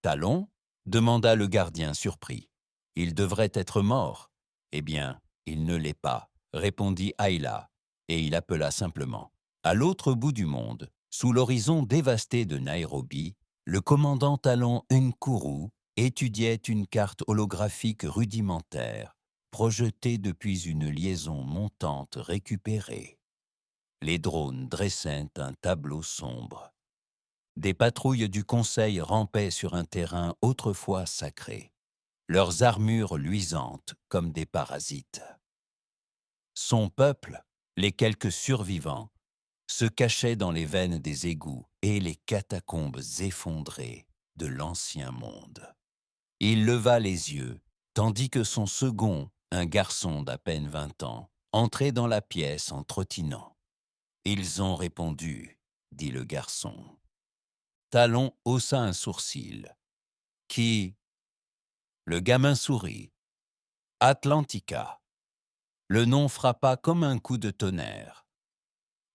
Talon? Demanda le gardien surpris. Il devrait être mort. Eh bien, il ne l'est pas, répondit Ayla, et il appela simplement. À l'autre bout du monde, sous l'horizon dévasté de Nairobi, le commandant Talon Nkuru étudiait une carte holographique rudimentaire, projetée depuis une liaison montante récupérée. Les drones dressaient un tableau sombre. Des patrouilles du Conseil rampaient sur un terrain autrefois sacré, leurs armures luisantes comme des parasites. Son peuple, les quelques survivants, se cachait dans les veines des égouts et les catacombes effondrées de l'ancien monde. Il leva les yeux, tandis que son second, un garçon d'à peine 20 ans, entrait dans la pièce en trottinant. « Ils ont répondu, » dit le garçon. Talon haussa un sourcil. « Qui ?» Le gamin sourit. « Atlantica. » Le nom frappa comme un coup de tonnerre.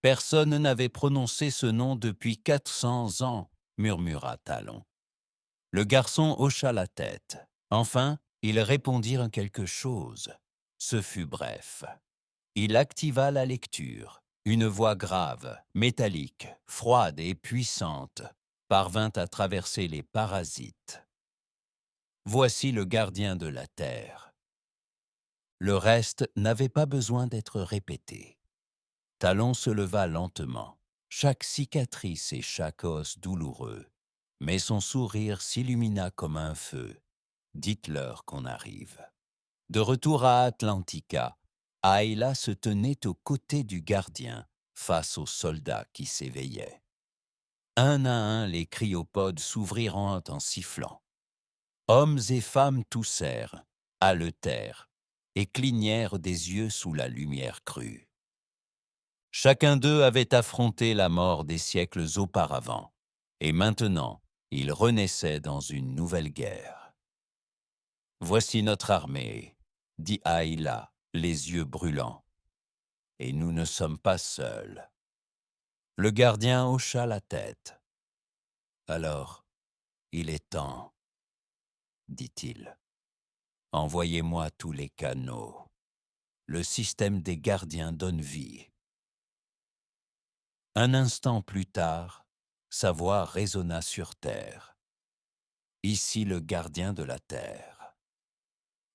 Personne n'avait prononcé ce nom depuis 400 ans, murmura Talon. Le garçon hocha la tête. Enfin, ils répondirent quelque chose. Ce fut bref. Il activa la lecture. Une voix grave, métallique, froide et puissante parvint à traverser les parasites. Voici le gardien de la terre. Le reste n'avait pas besoin d'être répété. Talon se leva lentement, chaque cicatrice et chaque os douloureux, mais son sourire s'illumina comme un feu. Dites-leur qu'on arrive. De retour à Atlantica, Ayla se tenait aux côtés du gardien, face aux soldats qui s'éveillaient. Un à un, les cryopodes s'ouvrirent en sifflant. Hommes et femmes toussèrent, haletèrent et clignèrent des yeux sous la lumière crue. Chacun d'eux avait affronté la mort des siècles auparavant, et maintenant, ils renaissaient dans une nouvelle guerre. « Voici notre armée, » dit Ayla, les yeux brûlants. « Et nous ne sommes pas seuls. » Le gardien hocha la tête. « Alors, il est temps, » dit-il. « Envoyez-moi tous les canaux. Le système des gardiens donne vie. » Un instant plus tard, sa voix résonna sur terre. « Ici le gardien de la terre.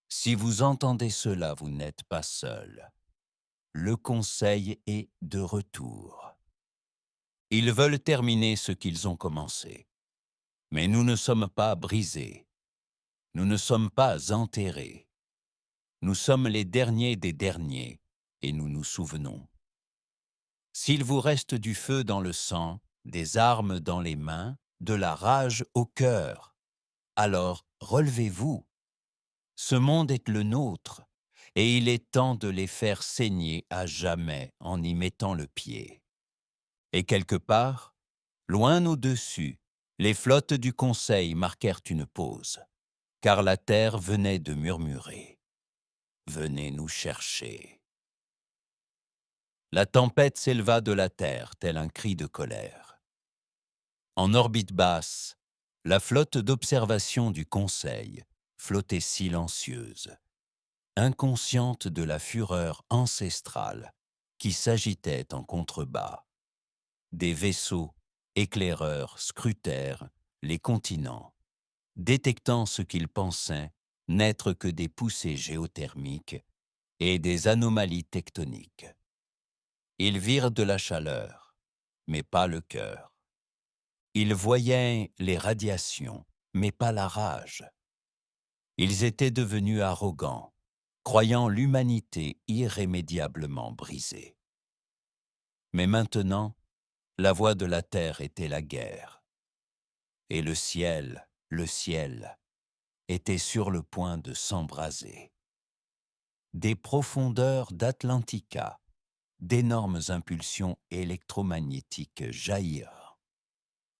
Si vous entendez cela, vous n'êtes pas seul. Le conseil est de retour. Ils veulent terminer ce qu'ils ont commencé. Mais nous ne sommes pas brisés. Nous ne sommes pas enterrés. Nous sommes les derniers des derniers, et nous nous souvenons. S'il vous reste du feu dans le sang, des armes dans les mains, de la rage au cœur, alors relevez-vous. Ce monde est le nôtre, et il est temps de les faire saigner à jamais en y mettant le pied. » Et quelque part, loin au-dessus, les flottes du Conseil marquèrent une pause, car la terre venait de murmurer. « Venez nous chercher. » La tempête s'éleva de la terre, tel un cri de colère. En orbite basse, la flotte d'observation du Conseil flottait silencieuse, inconsciente de la fureur ancestrale qui s'agitait en contrebas. Des vaisseaux éclaireurs scrutèrent les continents, détectant ce qu'ils pensaient n'être que des poussées géothermiques et des anomalies tectoniques. Ils virent de la chaleur, mais pas le cœur. Ils voyaient les radiations, mais pas la rage. Ils étaient devenus arrogants, croyant l'humanité irrémédiablement brisée. Mais maintenant, la voie de la terre était la guerre. et le ciel, était sur le point de s'embraser. Des profondeurs d'Atlantika, d'énormes impulsions électromagnétiques jaillirent,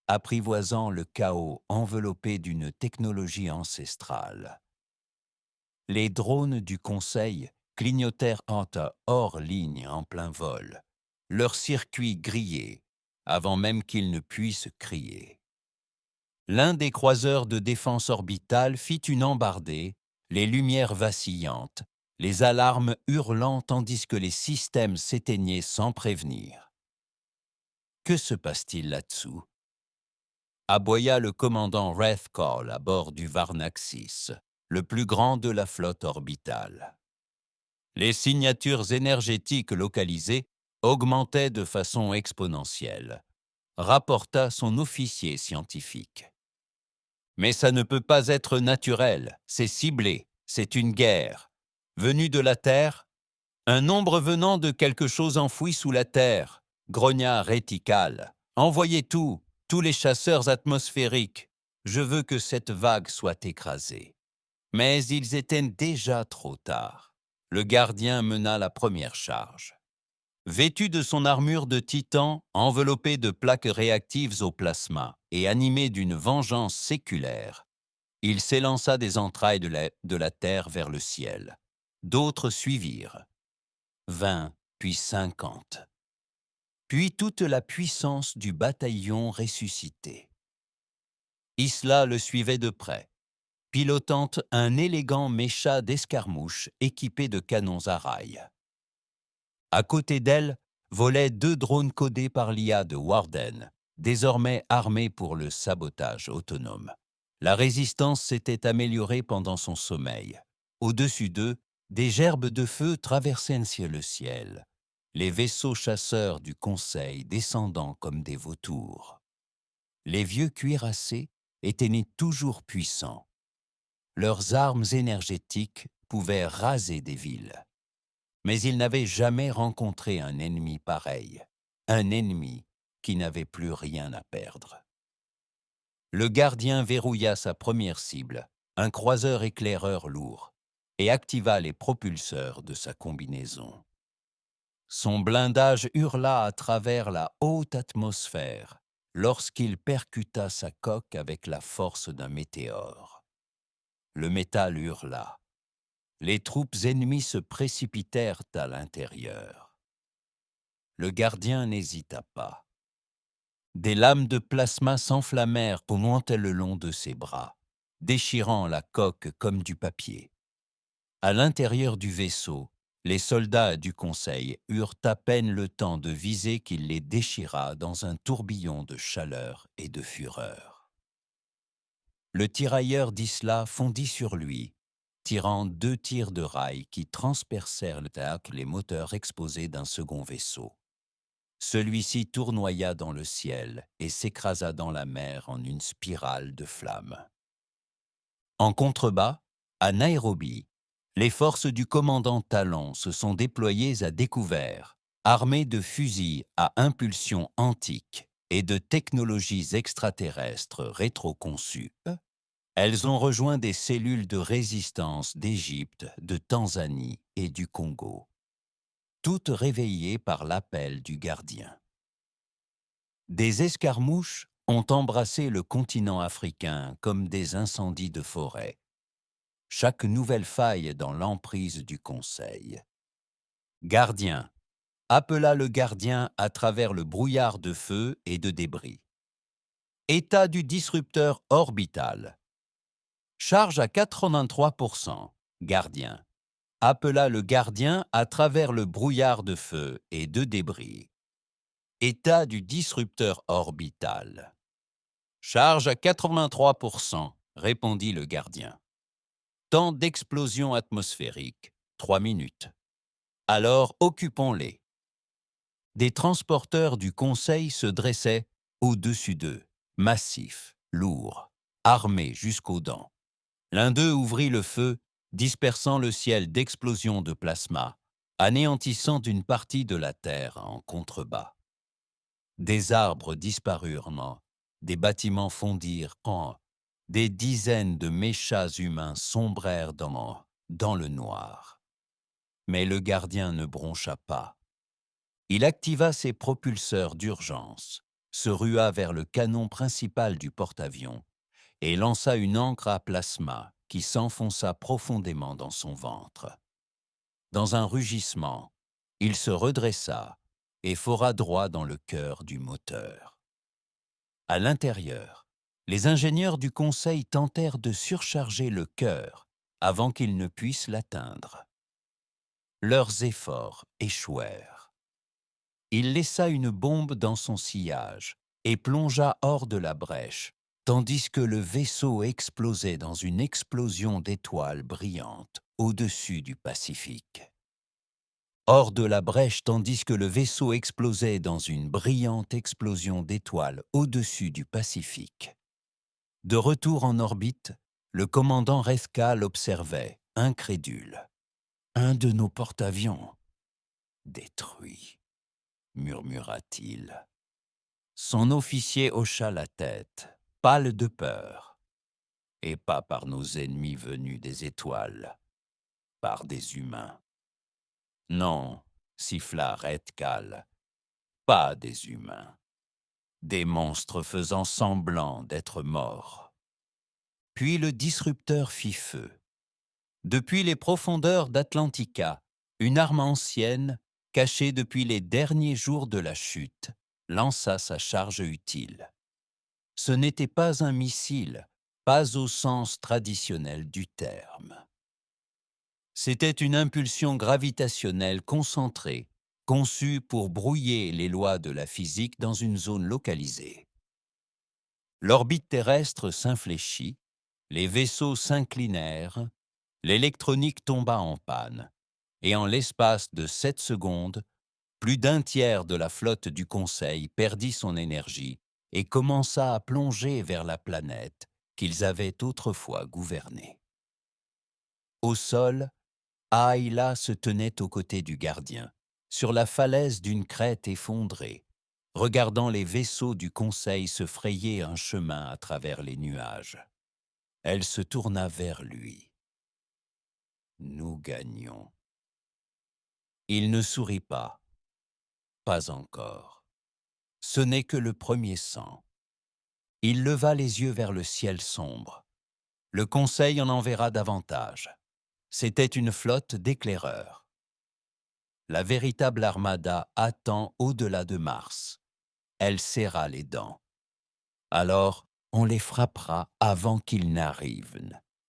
apprivoisant le chaos enveloppé d'une technologie ancestrale. Les drones du Conseil clignotèrent hors ligne en plein vol, leurs circuits grillés, avant même qu'ils ne puissent crier. L'un des croiseurs de défense orbitale fit une embardée, les lumières vacillantes, les alarmes hurlant tandis que les systèmes s'éteignaient sans prévenir. Que se passe-t-il là-dessous? Aboya le commandant Rathcall à bord du Varnaxis, le plus grand de la flotte orbitale. Les signatures énergétiques localisées augmentaient de façon exponentielle, rapporta son officier scientifique. Mais ça ne peut pas être naturel, c'est ciblé, c'est une guerre. Venue de la Terre, un nombre venant de quelque chose enfoui sous la Terre, grogna Rétical. Envoyez tout, tous les chasseurs atmosphériques. Je veux que cette vague soit écrasée. Mais ils étaient déjà trop tard. Le gardien mena la première charge. Vêtu de son armure de titan, enveloppé de plaques réactives au plasma et animé d'une vengeance séculaire, il s'élança des entrailles de la terre vers le ciel. D'autres suivirent. 20, puis 50. Puis toute la puissance du bataillon ressuscité. Isla le suivait de près, pilotant un élégant mécha d'escarmouche équipé de canons à rail. À côté d'elle, volaient 2 drones codés par l'IA de Warden, désormais armés pour le sabotage autonome. La résistance s'était améliorée pendant son sommeil. Au-dessus d'eux, des gerbes de feu traversaient le ciel, les vaisseaux chasseurs du Conseil descendant comme des vautours. Les vieux cuirassés étaient nés toujours puissants. Leurs armes énergétiques pouvaient raser des villes. Mais ils n'avaient jamais rencontré un ennemi pareil, un ennemi qui n'avait plus rien à perdre. Le gardien verrouilla sa première cible, un croiseur éclaireur lourd, et activa les propulseurs de sa combinaison. Son blindage hurla à travers la haute atmosphère lorsqu'il percuta sa coque avec la force d'un météore. Le métal hurla. Les troupes ennemies se précipitèrent à l'intérieur. Le gardien n'hésita pas. Des lames de plasma s'enflammèrent pendant le long de ses bras, déchirant la coque comme du papier. À l'intérieur du vaisseau, les soldats du Conseil eurent à peine le temps de viser qu'il les déchira dans un tourbillon de chaleur et de fureur. Le tirailleur d'Isla fondit sur lui, tirant 2 tirs de rail qui transpercèrent les moteurs exposés d'un second vaisseau. Celui-ci tournoya dans le ciel et s'écrasa dans la mer en une spirale de flammes. En contrebas, à Nairobi, les forces du commandant Talon se sont déployées à découvert, armées de fusils à impulsion antique et de technologies extraterrestres rétroconçues. Elles ont rejoint des cellules de résistance d'Égypte, de Tanzanie et du Congo, toutes réveillées par l'appel du gardien. Des escarmouches ont embrassé le continent africain comme des incendies de forêt. Chaque nouvelle faille dans l'emprise du Conseil. Gardien appela le gardien à travers le brouillard de feu et de débris. État du disrupteur orbital. Charge à 83%. Gardien appela le gardien à travers le brouillard de feu et de débris. État du disrupteur orbital. Charge à 83%, répondit le gardien. Temps d'explosion atmosphérique, 3 minutes. Alors occupons-les. Des transporteurs du Conseil se dressaient au-dessus d'eux, massifs, lourds, armés jusqu'aux dents. L'un d'eux ouvrit le feu, dispersant le ciel d'explosions de plasma, anéantissant une partie de la Terre en contrebas. Des arbres disparurent Des bâtiments fondirent en des dizaines de méchats humains sombrèrent dans le noir. Mais le gardien ne broncha pas. Il activa ses propulseurs d'urgence, se rua vers le canon principal du porte-avions et lança une ancre à plasma qui s'enfonça profondément dans son ventre. Dans un rugissement, il se redressa et fora droit dans le cœur du moteur. À l'intérieur, les ingénieurs du Conseil tentèrent de surcharger le cœur avant qu'ils ne puissent l'atteindre. Leurs efforts échouèrent. Il laissa une bombe dans son sillage et plongea hors de la brèche, tandis que le vaisseau explosait dans une explosion d'étoiles brillantes au-dessus du Pacifique. Hors de la brèche, tandis que le vaisseau explosait dans une brillante explosion d'étoiles au-dessus du Pacifique. De retour en orbite, le commandant Rethka l'observait, incrédule. « Un de nos porte-avions détruit », murmura-t-il. Son officier hocha la tête, pâle de peur. « Et pas par nos ennemis venus des étoiles, par des humains. » « Non, siffla Redcal, pas des humains. Des monstres faisant semblant d'être morts. » Puis le disrupteur fit feu. Depuis les profondeurs d'Atlantica, une arme ancienne, cachée depuis les derniers jours de la chute, lança sa charge utile. Ce n'était pas un missile, pas au sens traditionnel du terme. C'était une impulsion gravitationnelle concentrée, conçue pour brouiller les lois de la physique dans une zone localisée. L'orbite terrestre s'infléchit, les vaisseaux s'inclinèrent, l'électronique tomba en panne, et en l'espace de 7 secondes, plus d'un tiers de la flotte du Conseil perdit son énergie et commença à plonger vers la planète qu'ils avaient autrefois gouvernée. Au sol, Aïla se tenait aux côtés du gardien, sur la falaise d'une crête effondrée, regardant les vaisseaux du Conseil se frayer un chemin à travers les nuages. Elle se tourna vers lui. « Nous gagnons. » Il ne sourit pas. Pas encore. Ce n'est que le premier sang. Il leva les yeux vers le ciel sombre. Le Conseil en enverra davantage. C'était une flotte d'éclaireurs. La véritable armada attend au-delà de Mars. Elle serra les dents. Alors, on les frappera avant qu'ils n'arrivent.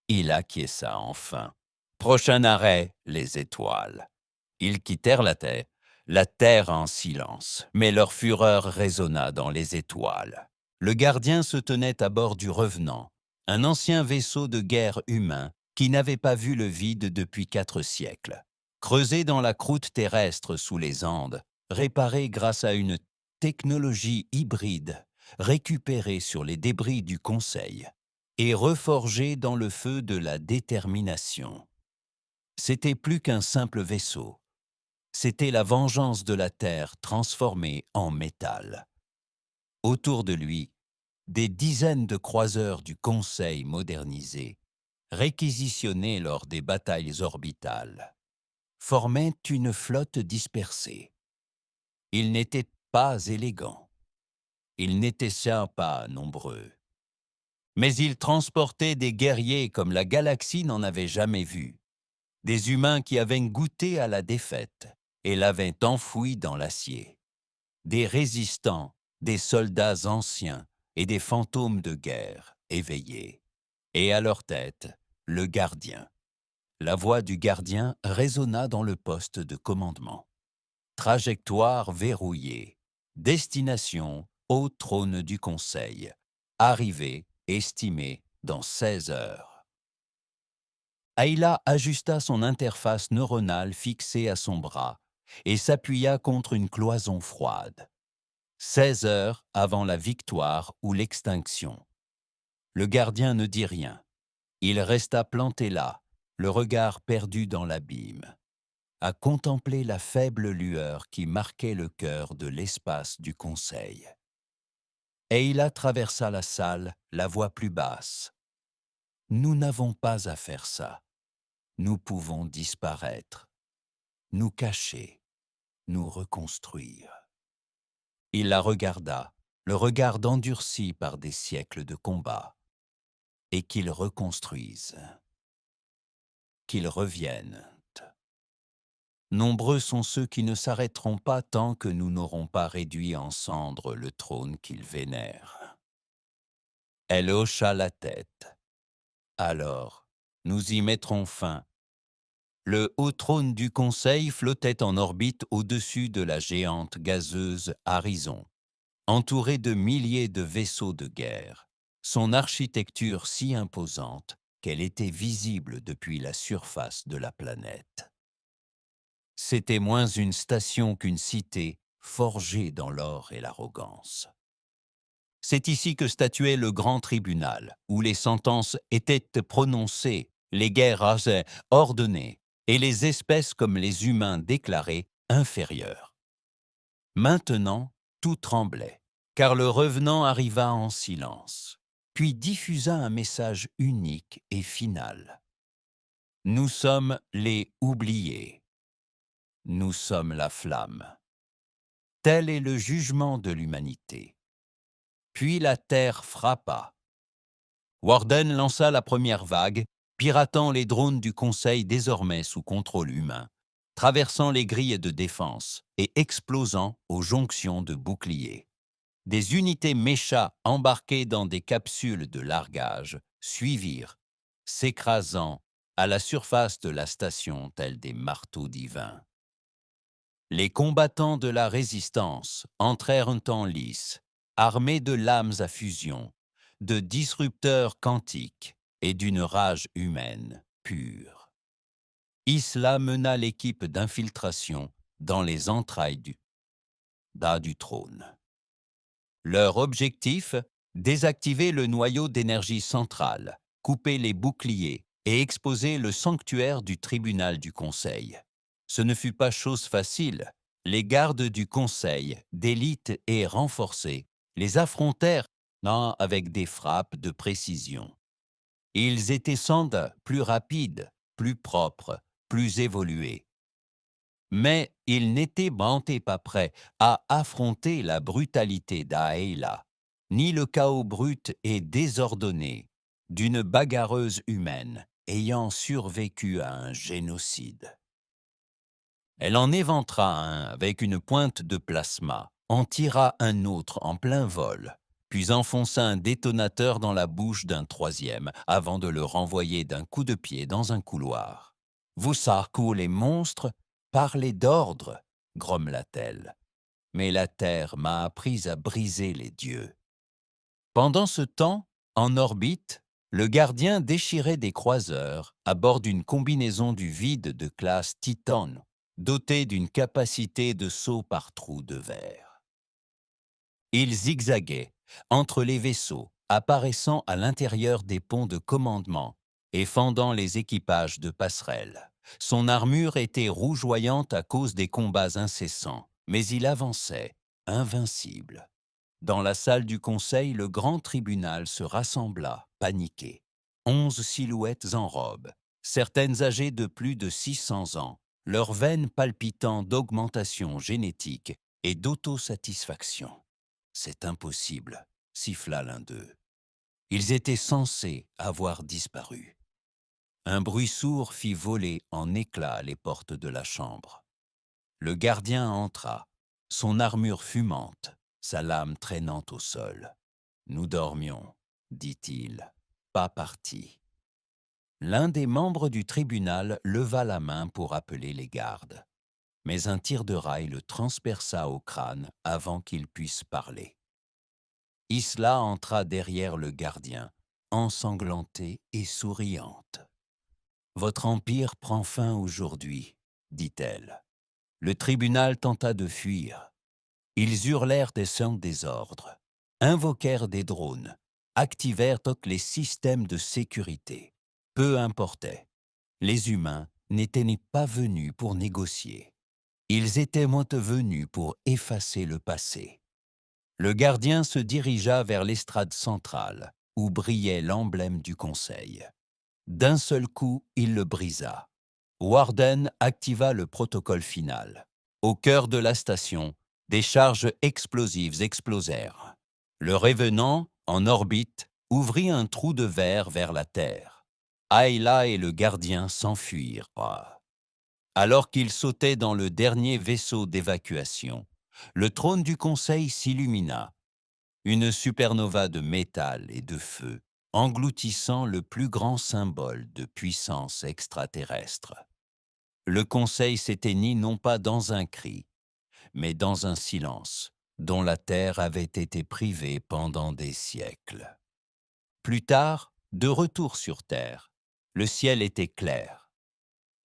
Il acquiesça enfin. Prochain arrêt, les étoiles. Ils quittèrent la terre en silence, mais leur fureur résonna dans les étoiles. Le gardien se tenait à bord du Revenant, un ancien vaisseau de guerre humain qui n'avait pas vu le vide depuis 4 siècles. Creusé dans la croûte terrestre sous les Andes, réparé grâce à une technologie hybride, récupérée sur les débris du Conseil, et reforgé dans le feu de la détermination. C'était plus qu'un simple vaisseau. C'était la vengeance de la Terre transformée en métal. Autour de lui, des dizaines de croiseurs du Conseil modernisés, réquisitionnés lors des batailles orbitales, formaient une flotte dispersée. Ils n'étaient pas élégants. Ils n'étaient pas nombreux. Mais ils transportaient des guerriers comme la galaxie n'en avait jamais vu. Des humains qui avaient goûté à la défaite et l'avaient enfouie dans l'acier. Des résistants, des soldats anciens et des fantômes de guerre éveillés. Et à leur tête, le gardien. La voix du gardien résonna dans le poste de commandement. Trajectoire verrouillée. Destination au trône du Conseil. Arrivée estimée dans 16 heures. Aïla ajusta son interface neuronale fixée à son bras et s'appuya contre une cloison froide. 16 heures avant la victoire ou l'extinction. Le gardien ne dit rien. Il resta planté là, le regard perdu dans l'abîme, à contempler la faible lueur qui marquait le cœur de l'espace du Conseil. Ayla traversa la salle, la voix plus basse. Nous n'avons pas à faire ça. Nous pouvons disparaître, nous cacher, nous reconstruire. Il la regarda, le regard endurci par des siècles de combat. Et qu'ils reconstruisent, qu'ils reviennent. Nombreux sont ceux qui ne s'arrêteront pas tant que nous n'aurons pas réduit en cendres le trône qu'ils vénèrent. Elle hocha la tête. Alors, nous y mettrons fin. Le haut trône du Conseil flottait en orbite au-dessus de la géante gazeuse Harrison, entouré de milliers de vaisseaux de guerre, son architecture si imposante qu'elle était visible depuis la surface de la planète. C'était moins une station qu'une cité forgée dans l'or et l'arrogance. C'est ici que statuait le grand tribunal, où les sentences étaient prononcées, les guerres ordonnées, et les espèces comme les humains déclarés inférieures. Maintenant, tout tremblait, car le revenant arriva en silence, puis diffusa un message unique et final. Nous sommes les oubliés. Nous sommes la flamme. Tel est le jugement de l'humanité. Puis la terre frappa. Warden lança la première vague, piratant les drones du Conseil désormais sous contrôle humain, traversant les grilles de défense et explosant aux jonctions de boucliers. Des unités méchas embarquées dans des capsules de largage suivirent, s'écrasant à la surface de la station tels des marteaux divins. Les combattants de la résistance entrèrent en lice, armés de lames à fusion, de disrupteurs quantiques et d'une rage humaine pure. Isla mena l'équipe d'infiltration dans les entrailles du trône. Leur objectif, désactiver le noyau d'énergie centrale, couper les boucliers et exposer le sanctuaire du tribunal du Conseil. Ce ne fut pas chose facile. Les gardes du Conseil, d'élite et renforcés, les affrontèrent avec des frappes de précision. Ils étaient sans doute plus rapides, plus propres, plus évolués. Mais ils n'étaient pas prêts à affronter la brutalité d'Aïla, ni le chaos brut et désordonné d'une bagarreuse humaine ayant survécu à un génocide. Elle en éventra un avec une pointe de plasma, en tira un autre en plein vol, puis enfonça un détonateur dans la bouche d'un troisième avant de le renvoyer d'un coup de pied dans un couloir. « Vous sarcou les monstres, parlez d'ordre !» grommela-t-elle. « Mais la terre m'a appris à briser les dieux. » Pendant ce temps, en orbite, le gardien déchirait des croiseurs à bord d'une combinaison du vide de classe Titan, dotée d'une capacité de saut par trou de verre. Il zigzaguait entre les vaisseaux, apparaissant à l'intérieur des ponts de commandement et fendant les équipages de passerelles. Son armure était rougeoyante à cause des combats incessants, mais il avançait, invincible. Dans la salle du Conseil, le grand tribunal se rassembla, paniqué. 11 silhouettes en robe, certaines âgées de plus de 600 ans, leurs veines palpitant d'augmentation génétique et d'autosatisfaction. « C'est impossible », siffla l'un d'eux. Ils étaient censés avoir disparu. Un bruit sourd fit voler en éclats les portes de la chambre. Le gardien entra, son armure fumante, sa lame traînante au sol. « Nous dormions, dit-il, pas partis. » L'un des membres du tribunal leva la main pour appeler les gardes, mais un tir de rail le transperça au crâne avant qu'il puisse parler. Isla entra derrière le gardien, ensanglantée et souriante. « Votre empire prend fin aujourd'hui, dit-elle. Le tribunal tenta de fuir. Ils hurlèrent des sons désordres, invoquèrent des drones, activèrent tous les systèmes de sécurité. Peu importait. Les humains n'étaient pas venus pour négocier. Ils étaient venus pour effacer le passé. Le gardien se dirigea vers l'estrade centrale, où brillait l'emblème du conseil. D'un seul coup, il le brisa. Warden activa le protocole final. Au cœur de la station, des charges explosives explosèrent. Le Revenant, en orbite, ouvrit un trou de verre vers la Terre. Ayla et le gardien s'enfuirent. Alors qu'ils sautaient dans le dernier vaisseau d'évacuation, le trône du Conseil s'illumina. Une supernova de métal et de feu, engloutissant le plus grand symbole de puissance extraterrestre. Le Conseil s'éteignit non pas dans un cri, mais dans un silence dont la Terre avait été privée pendant des siècles. Plus tard, de retour sur Terre, le ciel était clair.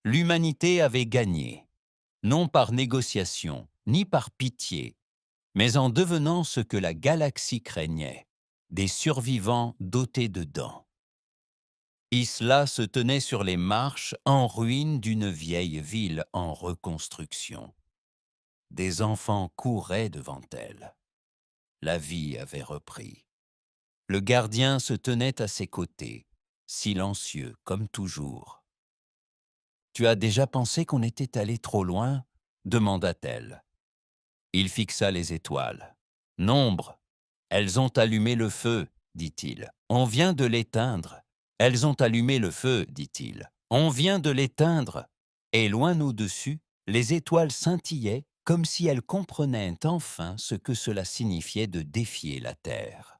L'humanité avait gagné, non par négociation, ni par pitié, mais en devenant ce que la galaxie craignait, des survivants dotés de dents. Isla se tenait sur les marches en ruine d'une vieille ville en reconstruction. Des enfants couraient devant elle. La vie avait repris. Le gardien se tenait à ses côtés, silencieux comme toujours. « Tu as déjà pensé qu'on était allé trop loin ?» demanda-t-elle. Il fixa les étoiles. « Nombre, elles ont allumé le feu, dit-il. On vient de l'éteindre. Elles ont allumé le feu, dit-il. On vient de l'éteindre. » Et loin au-dessus, les étoiles scintillaient comme si elles comprenaient enfin ce que cela signifiait de défier la Terre.